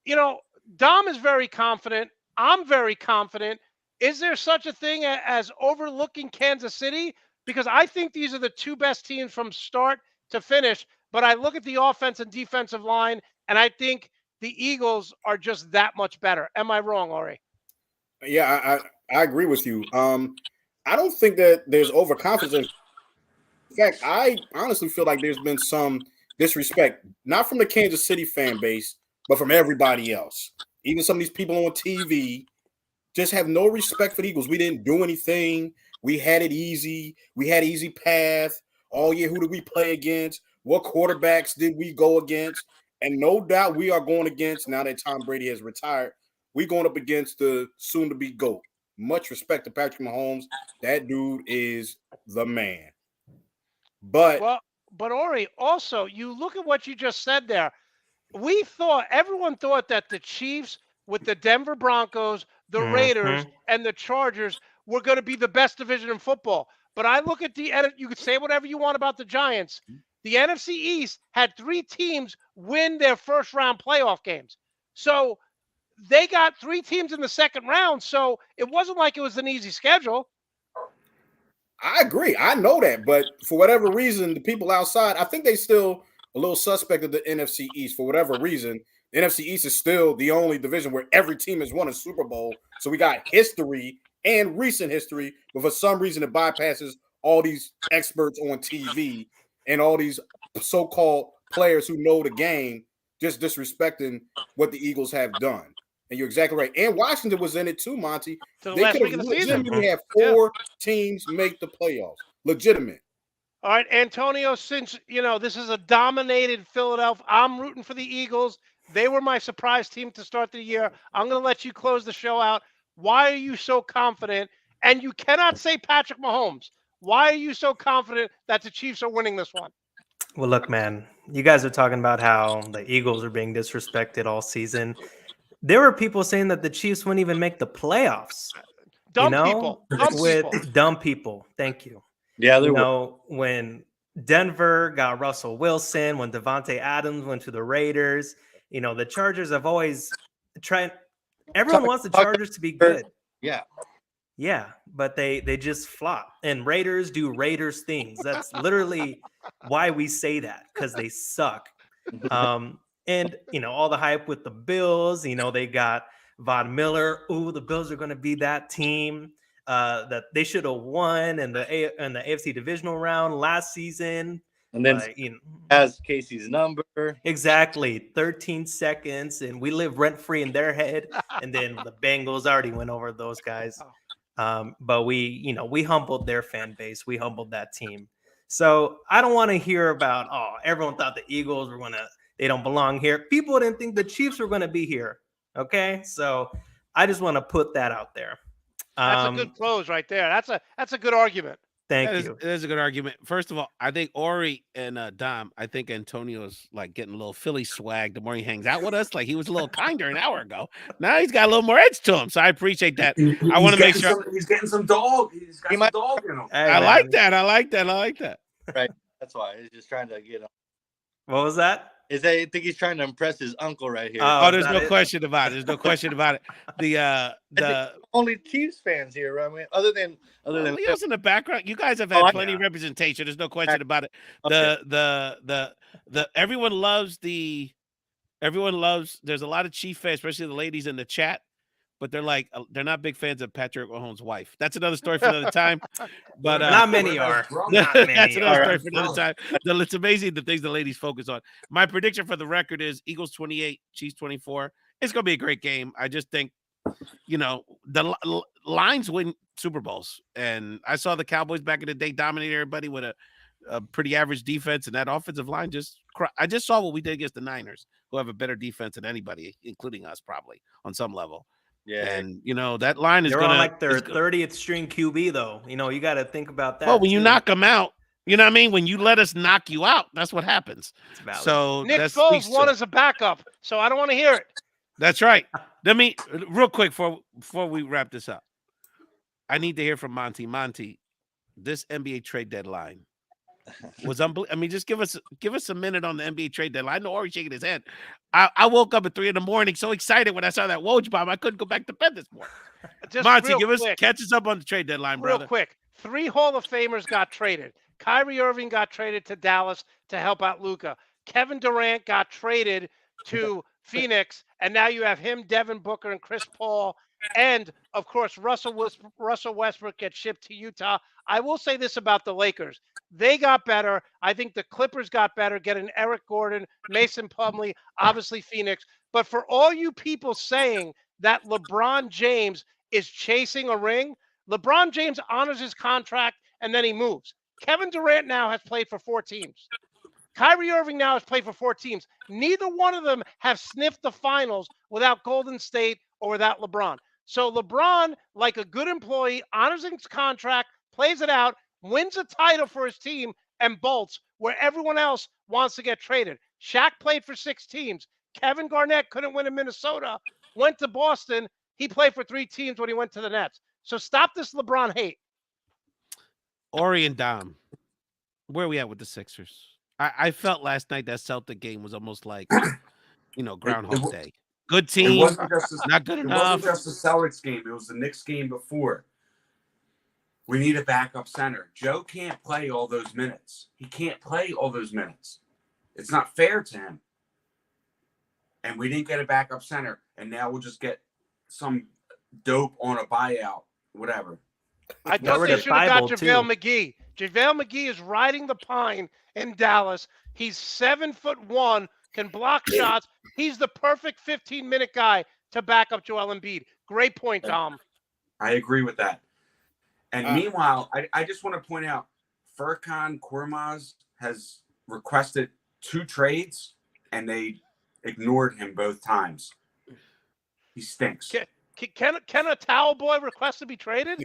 Dom is very confident. I'm very confident. Is there such a thing as overlooking Kansas City? Because I think these are the two best teams from start to finish. But I look at the offense and defensive line, and I think the Eagles are just that much better. Am I wrong, Orrie? Yeah, I agree with you. I don't think that there's overconfidence. In fact, I honestly feel like there's been some disrespect, not from the Kansas City fan base, but from everybody else. Even some of these people on TV just have no respect for the Eagles. We didn't do anything. We had it easy. We had an easy path all year. Who did we play against? What quarterbacks did we go against? And no doubt we are going against, now that Tom Brady has retired, we're going up against the soon-to-be GOAT. Much respect to Patrick Mahomes. That dude is the man. But Orrie, also, you look at what you just said there. Everyone thought that the Chiefs with the Denver Broncos, the Raiders, and the Chargers were going to be the best division in football. But I look at you could say whatever you want about the Giants. The NFC East had 3 teams win their first round playoff games. So they got 3 teams in the second round. So it wasn't like it was an easy schedule. I agree. I know that. But for whatever reason, the people outside, I think they still a little suspect of the NFC East. For whatever reason, the NFC East is still the only division where every team has won a Super Bowl. So we got history and recent history, but for some reason it bypasses all these experts on TV and all these so-called players who know the game, just disrespecting what the Eagles have done. And you're exactly right. And Washington was in it too, Monty. To the They last could week have of the season. legitimately had 4 teams make the playoffs. Legitimate. All right, Antonio, since, this is a dominated Philadelphia, I'm rooting for the Eagles. They were my surprise team to start the year. I'm going to let you close the show out. Why are you so confident? And you cannot say Patrick Mahomes. Why are you so confident that the Chiefs are winning this one? Well, look, man, you guys are talking about how the Eagles are being disrespected all season. There were people saying that the Chiefs wouldn't even make the playoffs. Dumb people. Dumb people. Thank you. Yeah, when Denver got Russell Wilson, when Devontae Adams went to the Raiders, the Chargers have always tried. Everyone wants the Chargers to be good. Yeah, but they just flop. And Raiders do Raiders things. That's literally why we say that, because they suck. And all the hype with the Bills. They got Von Miller. Ooh, the Bills are going to be that team that they should have won in the AFC divisional round last season. And then has Casey's number. Exactly. 13 seconds. And we live rent free in their head. And then the Bengals already went over those guys. But we humbled their fan base. We humbled that team. So I don't want to hear about, everyone thought the Eagles were they don't belong here. People didn't think the Chiefs were going to be here. Okay. So I just want to put that out there. That's a good close right there. That's a good argument. Thank you. That is a good argument. First of all, I think Orrie and Dom, I think Antonio's like getting a little Philly swag the more he hangs out with us. Like he was a little kinder an hour ago. Now he's got a little more edge to him. So I appreciate that. I want to make sure he's getting some dog. He's got some dog in him. Hey, I like that. Right. That's why he's just trying to get him. What was that? I think he's trying to impress his uncle right here. Oh, there's no question about it. There's no question about it. The only Chiefs fans here, right? I mean, other than Leo's in the background. You guys have had plenty of representation. There's no question about it. Everyone loves there's a lot of Chief fans, especially the ladies in the chat, but they're not big fans of Patrick Mahomes' wife. That's another story for another time. But not many are. That's another story for another time. It's amazing the things the ladies focus on. My prediction for the record is Eagles 28, Chiefs 24. It's going to be a great game. I just think, the lines win Super Bowls. And I saw the Cowboys back in the day dominate everybody with a pretty average defense, and that offensive line I just saw what we did against the Niners, who have a better defense than anybody, including us probably on some level. Yeah, and that line is they're going on like their 30th string QB though. You got to think about that. Well, when you knock them out, you know what I mean. When you let us knock you out, that's what happens. So Nick Foles won as a backup, so I don't want to hear it. That's right. Let me real quick before we wrap this up. I need to hear from Monty. Monty, this NBA trade deadline was unbelievable. I mean, just give us a minute on the NBA trade deadline. I know Orrie's shaking his head. I woke up at 3 a.m. so excited when I saw that Woj bomb. I couldn't go back to bed this morning. Monty, catch us up on the trade deadline, brother. Real quick. 3 Hall of Famers got traded. Kyrie Irving got traded to Dallas to help out Luka. Kevin Durant got traded to Phoenix, and now you have him, Devin Booker, and Chris Paul. And, of course, Russell Westbrook gets shipped to Utah. I will say this about the Lakers. They got better. I think the Clippers got better, getting Eric Gordon, Mason Plumlee, obviously Phoenix. But for all you people saying that LeBron James is chasing a ring, LeBron James honors his contract, and then he moves. Kevin Durant now has played for 4 teams. Kyrie Irving now has played for 4 teams. Neither one of them have sniffed the finals without Golden State or without LeBron. So LeBron, like a good employee, honors his contract, plays it out, wins a title for his team, and bolts where everyone else wants to get traded. Shaq played for 6 teams. Kevin Garnett couldn't win in Minnesota, went to Boston. He played for 3 teams when he went to the Nets. So stop this LeBron hate. Orrie and Dom, where are we at with the Sixers? I felt last night that Celtic game was almost like, Groundhog Day. Good team, not good enough. It wasn't just the Celtics game. It was the Knicks game before. We need a backup center. Joe can't play all those minutes. He can't play all those minutes. It's not fair to him. And we didn't get a backup center. And now we'll just get some dope on a buyout, whatever. I thought they should have got JaVale McGee. JaVale McGee is riding the pine in Dallas. He's 7'1", can block shots. He's the perfect 15-minute guy to back up Joel Embiid. Great point, Tom. I agree with that. And meanwhile, I just want to point out, Furkan Korkmaz has requested 2 trades, and they ignored him both times. He stinks. Can a towel boy request to be traded?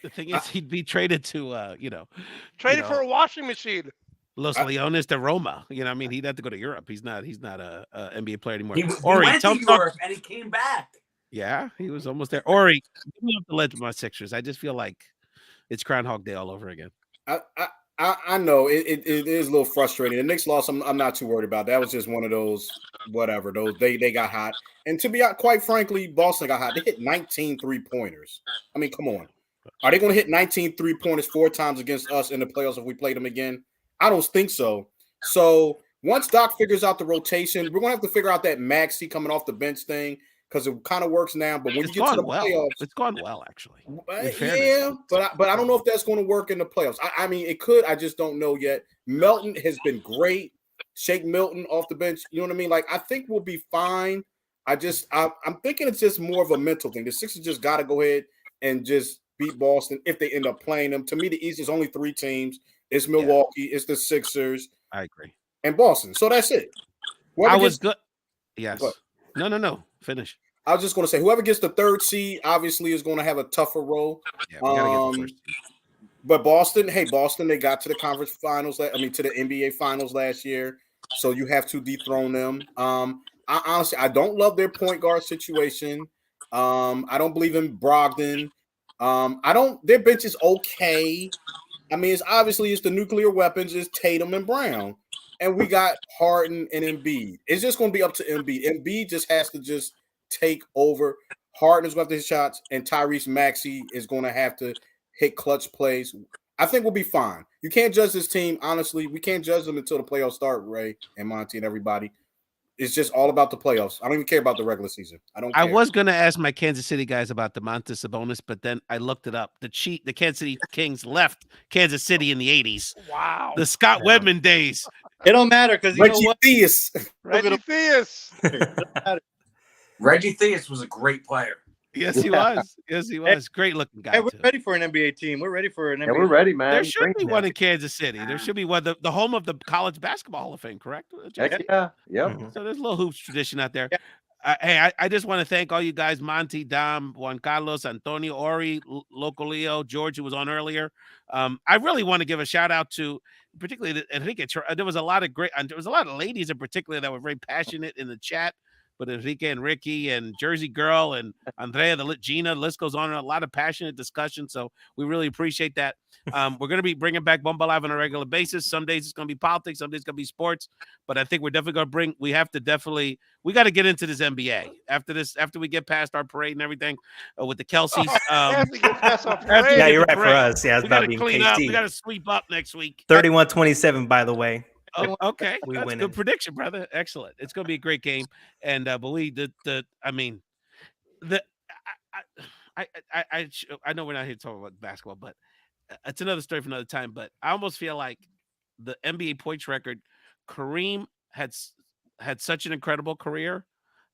The thing is, he'd be traded to, traded for a washing machine. Los Leones de Roma. I mean, he'd have to go to Europe. He's not a NBA player anymore. He went to Europe and he came back. Yeah, he was almost there. Orrie, give me up the ledge of my Sixers. I just feel like it's Groundhog Day all over again. I know it is a little frustrating. The Knicks loss, I'm not too worried about. That was just one of those, whatever. Those they got hot. And to be quite frankly, Boston got hot. They hit 19 3-pointers. I mean, come on. Are they going to hit 19 3-pointers 4 times against us in the playoffs if we play them again? I don't think so. So once Doc figures out the rotation, we're going to have to figure out that Maxey coming off the bench thing because it kind of works now. But when you get to the playoffs, it's gone well, actually. Yeah, but I don't know if that's going to work in the playoffs. I mean, it could. I just don't know yet. Melton has been great. Shake Milton off the bench. You know what I mean? Like, I think we'll be fine. I'm thinking it's just more of a mental thing. The Sixers just got to go ahead and just beat Boston if they end up playing them. To me, the East is only 3 teams. It's Milwaukee, it's the Sixers. I agree. And Boston. So that's it. I was good. Yes. No. Finish. I was just going to say, whoever gets the 3rd seed obviously is going to have a tougher role. Yeah, we gotta get the first seed. But Boston, they got to the conference finals. To the NBA finals last year. So you have to dethrone them. I honestly don't love their point guard situation. I don't believe in Brogdon. Their bench is okay. I mean, it's the nuclear weapons, it's Tatum and Brown. And we got Harden and Embiid. It's just going to be up to Embiid. Embiid just has to just take over. Harden is going to have to hit shots, and Tyrese Maxey is going to have to hit clutch plays. I think we'll be fine. You can't judge this team, honestly. We can't judge them until the playoffs start, Ray and Monty and everybody. It's just all about the playoffs. I don't even care about the regular season. I was going to ask my Kansas City guys about Domantas Sabonis, but then I looked it up. The Kansas City Kings left Kansas City in the 80s. Wow. The Scott Wedman days. It don't matter because you know what? Reggie Theus. Reggie Theus was a great player. Yes, he was. Yes, he was. Great looking guy. Hey, we're ready for an NBA team. We're ready for an NBA. Yeah, we're ready, man. There should be one in Kansas City. There should be one, the home of the College Basketball Hall of Fame, correct? Yeah. So there's a little hoops tradition out there. Hey, I just want to thank all you guys, Monty, Dom, Juan Carlos, Antonio, Orrie, Loco Leo, George, who was on earlier. I really want to give a shout out to particularly Enrique. There was a lot of ladies in particular that were very passionate in the chat. But Enrique and Ricky and Jersey Girl and Andrea, Gina, the list goes on. A lot of passionate discussion. So we really appreciate that. We're going to be bringing back Bomba Live on a regular basis. Some days it's going to be politics. Some days it's going to be sports. But I think we're definitely going to we got to get into this NBA after we get past our parade and everything with the Kelseys. Yeah, you're right for us. Yeah, it's about being clean KC. up. We got to sweep up next week. 31-27, by the way. Oh, okay, we that's win a good prediction, brother. Excellent. It's going to be a great game, and but I know we're not here to talk about basketball, but it's another story for another time. But I almost feel like the NBA points record, Kareem had such an incredible career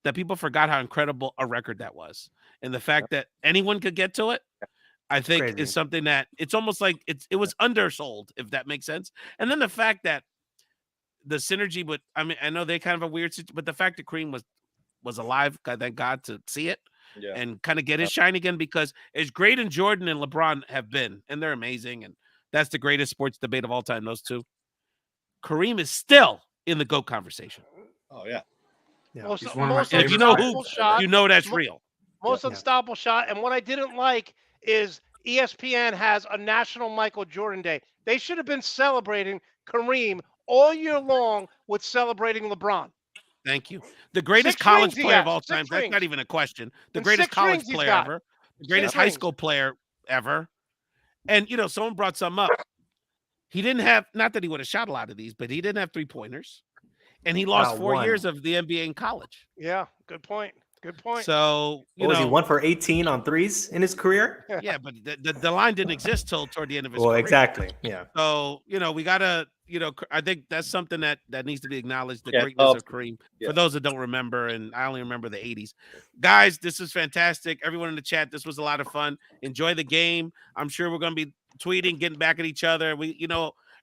that people forgot how incredible a record that was, and the fact that anyone could get to it. I think is something that it's almost like it was undersold, if that makes sense. And then the fact that the synergy, but I mean, I know they kind of a weird, but the fact that Kareem was alive, thank God to see it and kind of get his shine again, because as great as Jordan and LeBron have been, and they're amazing, and that's the greatest sports debate of all time, those two. Kareem is still in the GOAT conversation. Oh yeah. If you know who, you know that's real. Most unstoppable shot. And what I didn't like is ESPN has a National Michael Jordan Day. They should have been celebrating Kareem all year long with celebrating LeBron. Thank you. The greatest college player of all time. That's not even a question. The greatest college player ever. The greatest high school player ever. And, someone brought some up. He didn't have, not that he would have shot a lot of these, but he didn't have 3-pointers. And he lost 4 years of the NBA in college. Yeah, good point. Good point. So, was he 1 for 18 on threes in his career? Yeah, but the line didn't exist toward the end of his career. Well, exactly. Yeah. So, we got to, I think that's something that needs to be acknowledged, the greatness of Kareem. For those that don't remember, and I only remember the 80s. Guys, this is fantastic. Everyone in the chat, this was a lot of fun. Enjoy the game. I'm sure we're going to be tweeting, getting back at each other.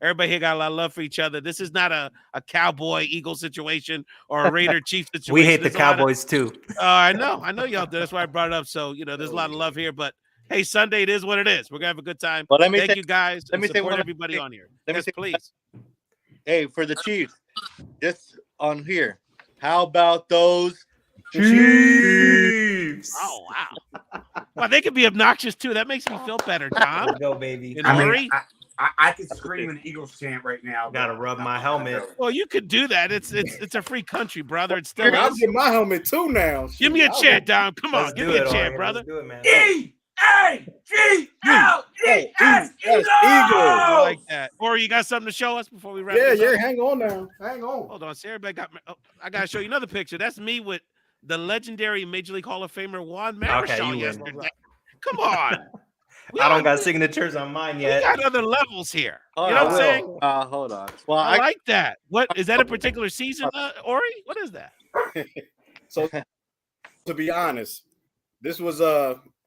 Everybody here got a lot of love for each other. This is not a Cowboy Eagle situation or a Raider Chief situation. We hate the Cowboys too. I know y'all do. That's why I brought it up. So, there's a lot of love here, but hey, Sunday, it is what it is. We're going to have a good time. Well, thank you guys. Let me support everybody on here. Please. Hey, for the Chiefs, just on here, how about those Chiefs? Oh, wow. Well, they can be obnoxious too. That makes me feel better, Tom. Let's go, baby. I could scream an Eagles chant right now. Gotta rub my helmet. Well, you could do that. It's a free country, brother. It's still. I'll get my helmet too now. Give me a chant, Dom. Come on, give me a chant, brother. E-A-G-L-E-S Eagles. I like that. Or you got something to show us before we wrap? Yeah. Hang on now. Hang on. Hold on. See, everybody got. I gotta show you another picture. That's me with the legendary Major League Hall of Famer Juan Marichal yesterday. Come on. I don't got signatures on mine yet. We got other levels here. You know what I'm saying? Hold on. Well, I like that. What is that? A particular season, Orrie? What is that? So to be honest, this was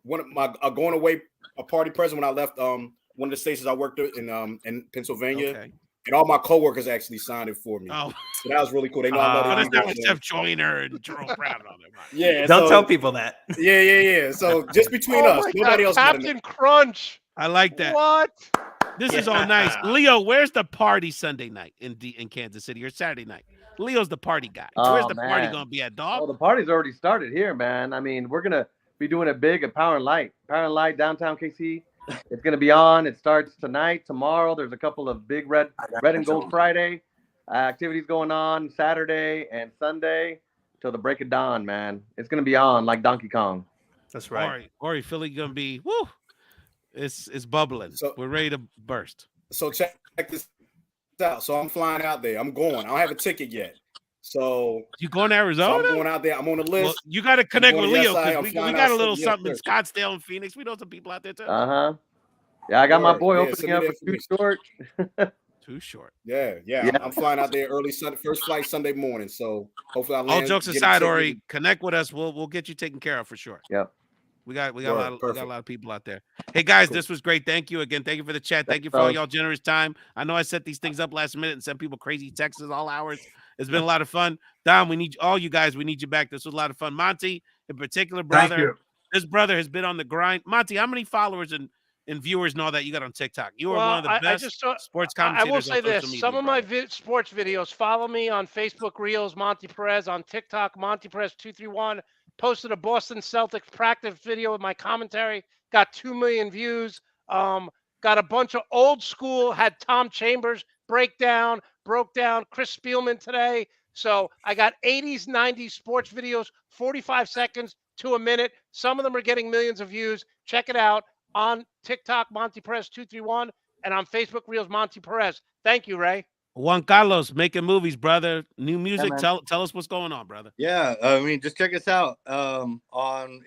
one of my going away a party present when I left one of the stations I worked at in Pennsylvania. Okay. And all my coworkers actually signed it for me. Oh, so that was really cool. They know I love but the it's not Eagles, with Jeff Joyner and Jerome Brown and all that. Yeah, Don't so, tell people that. Yeah. So just between us, nobody else. Captain Crunch. I like that. What? This is all nice. Leo, where's the party Sunday night in Kansas City or Saturday night? Leo's the party guy. Where's the party going to be at, dog? Oh, the party's already started here, man. I mean, we're going to be doing it big at Power and Light. Power and Light, downtown KC. It's going to be on. It starts tonight, tomorrow. There's a couple of big red and gold Friday activities going on Saturday and Sunday till the break of dawn, man. It's going to be on like Donkey Kong. That's right. Orrie, Philly going to be, woo. It's bubbling. So we're ready to burst. So check this out. So I'm flying out there. I'm going. I don't have a ticket yet. So you going to Arizona? So I'm going out there. I'm on the list. Well, you got to connect with Leo because we got a little something in yes, Scottsdale and Phoenix. We know some people out there too. Yeah, I got my boy opening up for Too Short. Too Short. Yeah. I'm flying out there early Sunday, first flight Sunday morning. So hopefully I land. All jokes aside, Orrie, connect with us. We'll get you taken care of for sure. Yep. We got a lot of people out there. Hey guys, This was great. Thank you again. Thank you for the chat. Thank you for all y'all generous time. I know I set these things up last minute and sent people crazy texts all hours. It's been a lot of fun. Dom, we need all you guys. We need you back. This was a lot of fun. Monty, in particular, brother. This brother has been on the grind. Monty, how many followers and viewers and all that you got on TikTok? You are one of the best sports commentators. I will say this: media, some of my sports videos. Follow me on Facebook Reels, Monte Perez, on TikTok, Monte Perez 231. Posted a Boston Celtics practice video with my commentary. Got 2 million views. Got a bunch of old school. Had Tom Chambers broke down Chris Spielman today. So I got 80s, 90s sports videos, 45 seconds to a minute. Some of them are getting millions of views. Check it out on TikTok, Monte Perez 231, and on Facebook Reels, Monte Perez. Thank you, Ray. Juan Carlos, making movies, brother. New music. Yeah, tell us what's going on, brother. Yeah, I mean, just check us out on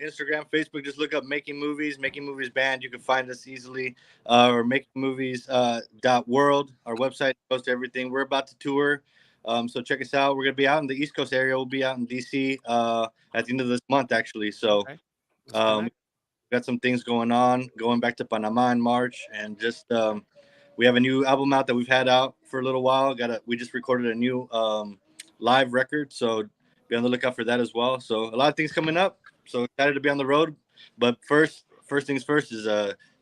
Instagram, Facebook. Just look up Making Movies Band. You can find us easily. Or makingmovies.world. Our website goes to everything. We're about to tour, so check us out. We're gonna be out in the East Coast area. We'll be out in DC at the end of this month, actually. So, we got some things going on. Going back to Panama in March, and just we have a new album out that we've had out for a little while. We just recorded a new live record, so be on the lookout for that as well. So a lot of things coming up. So excited to be on the road. But first things first is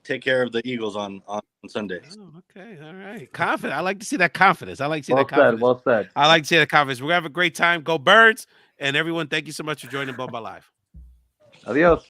take care of the Eagles on Sundays. Oh, okay, all right. Confident. I like to see that confidence. Well said. I like to see that confidence. We're gonna have a great time. Go Birds, and everyone. Thank you so much for joining Bomba Live. Adios.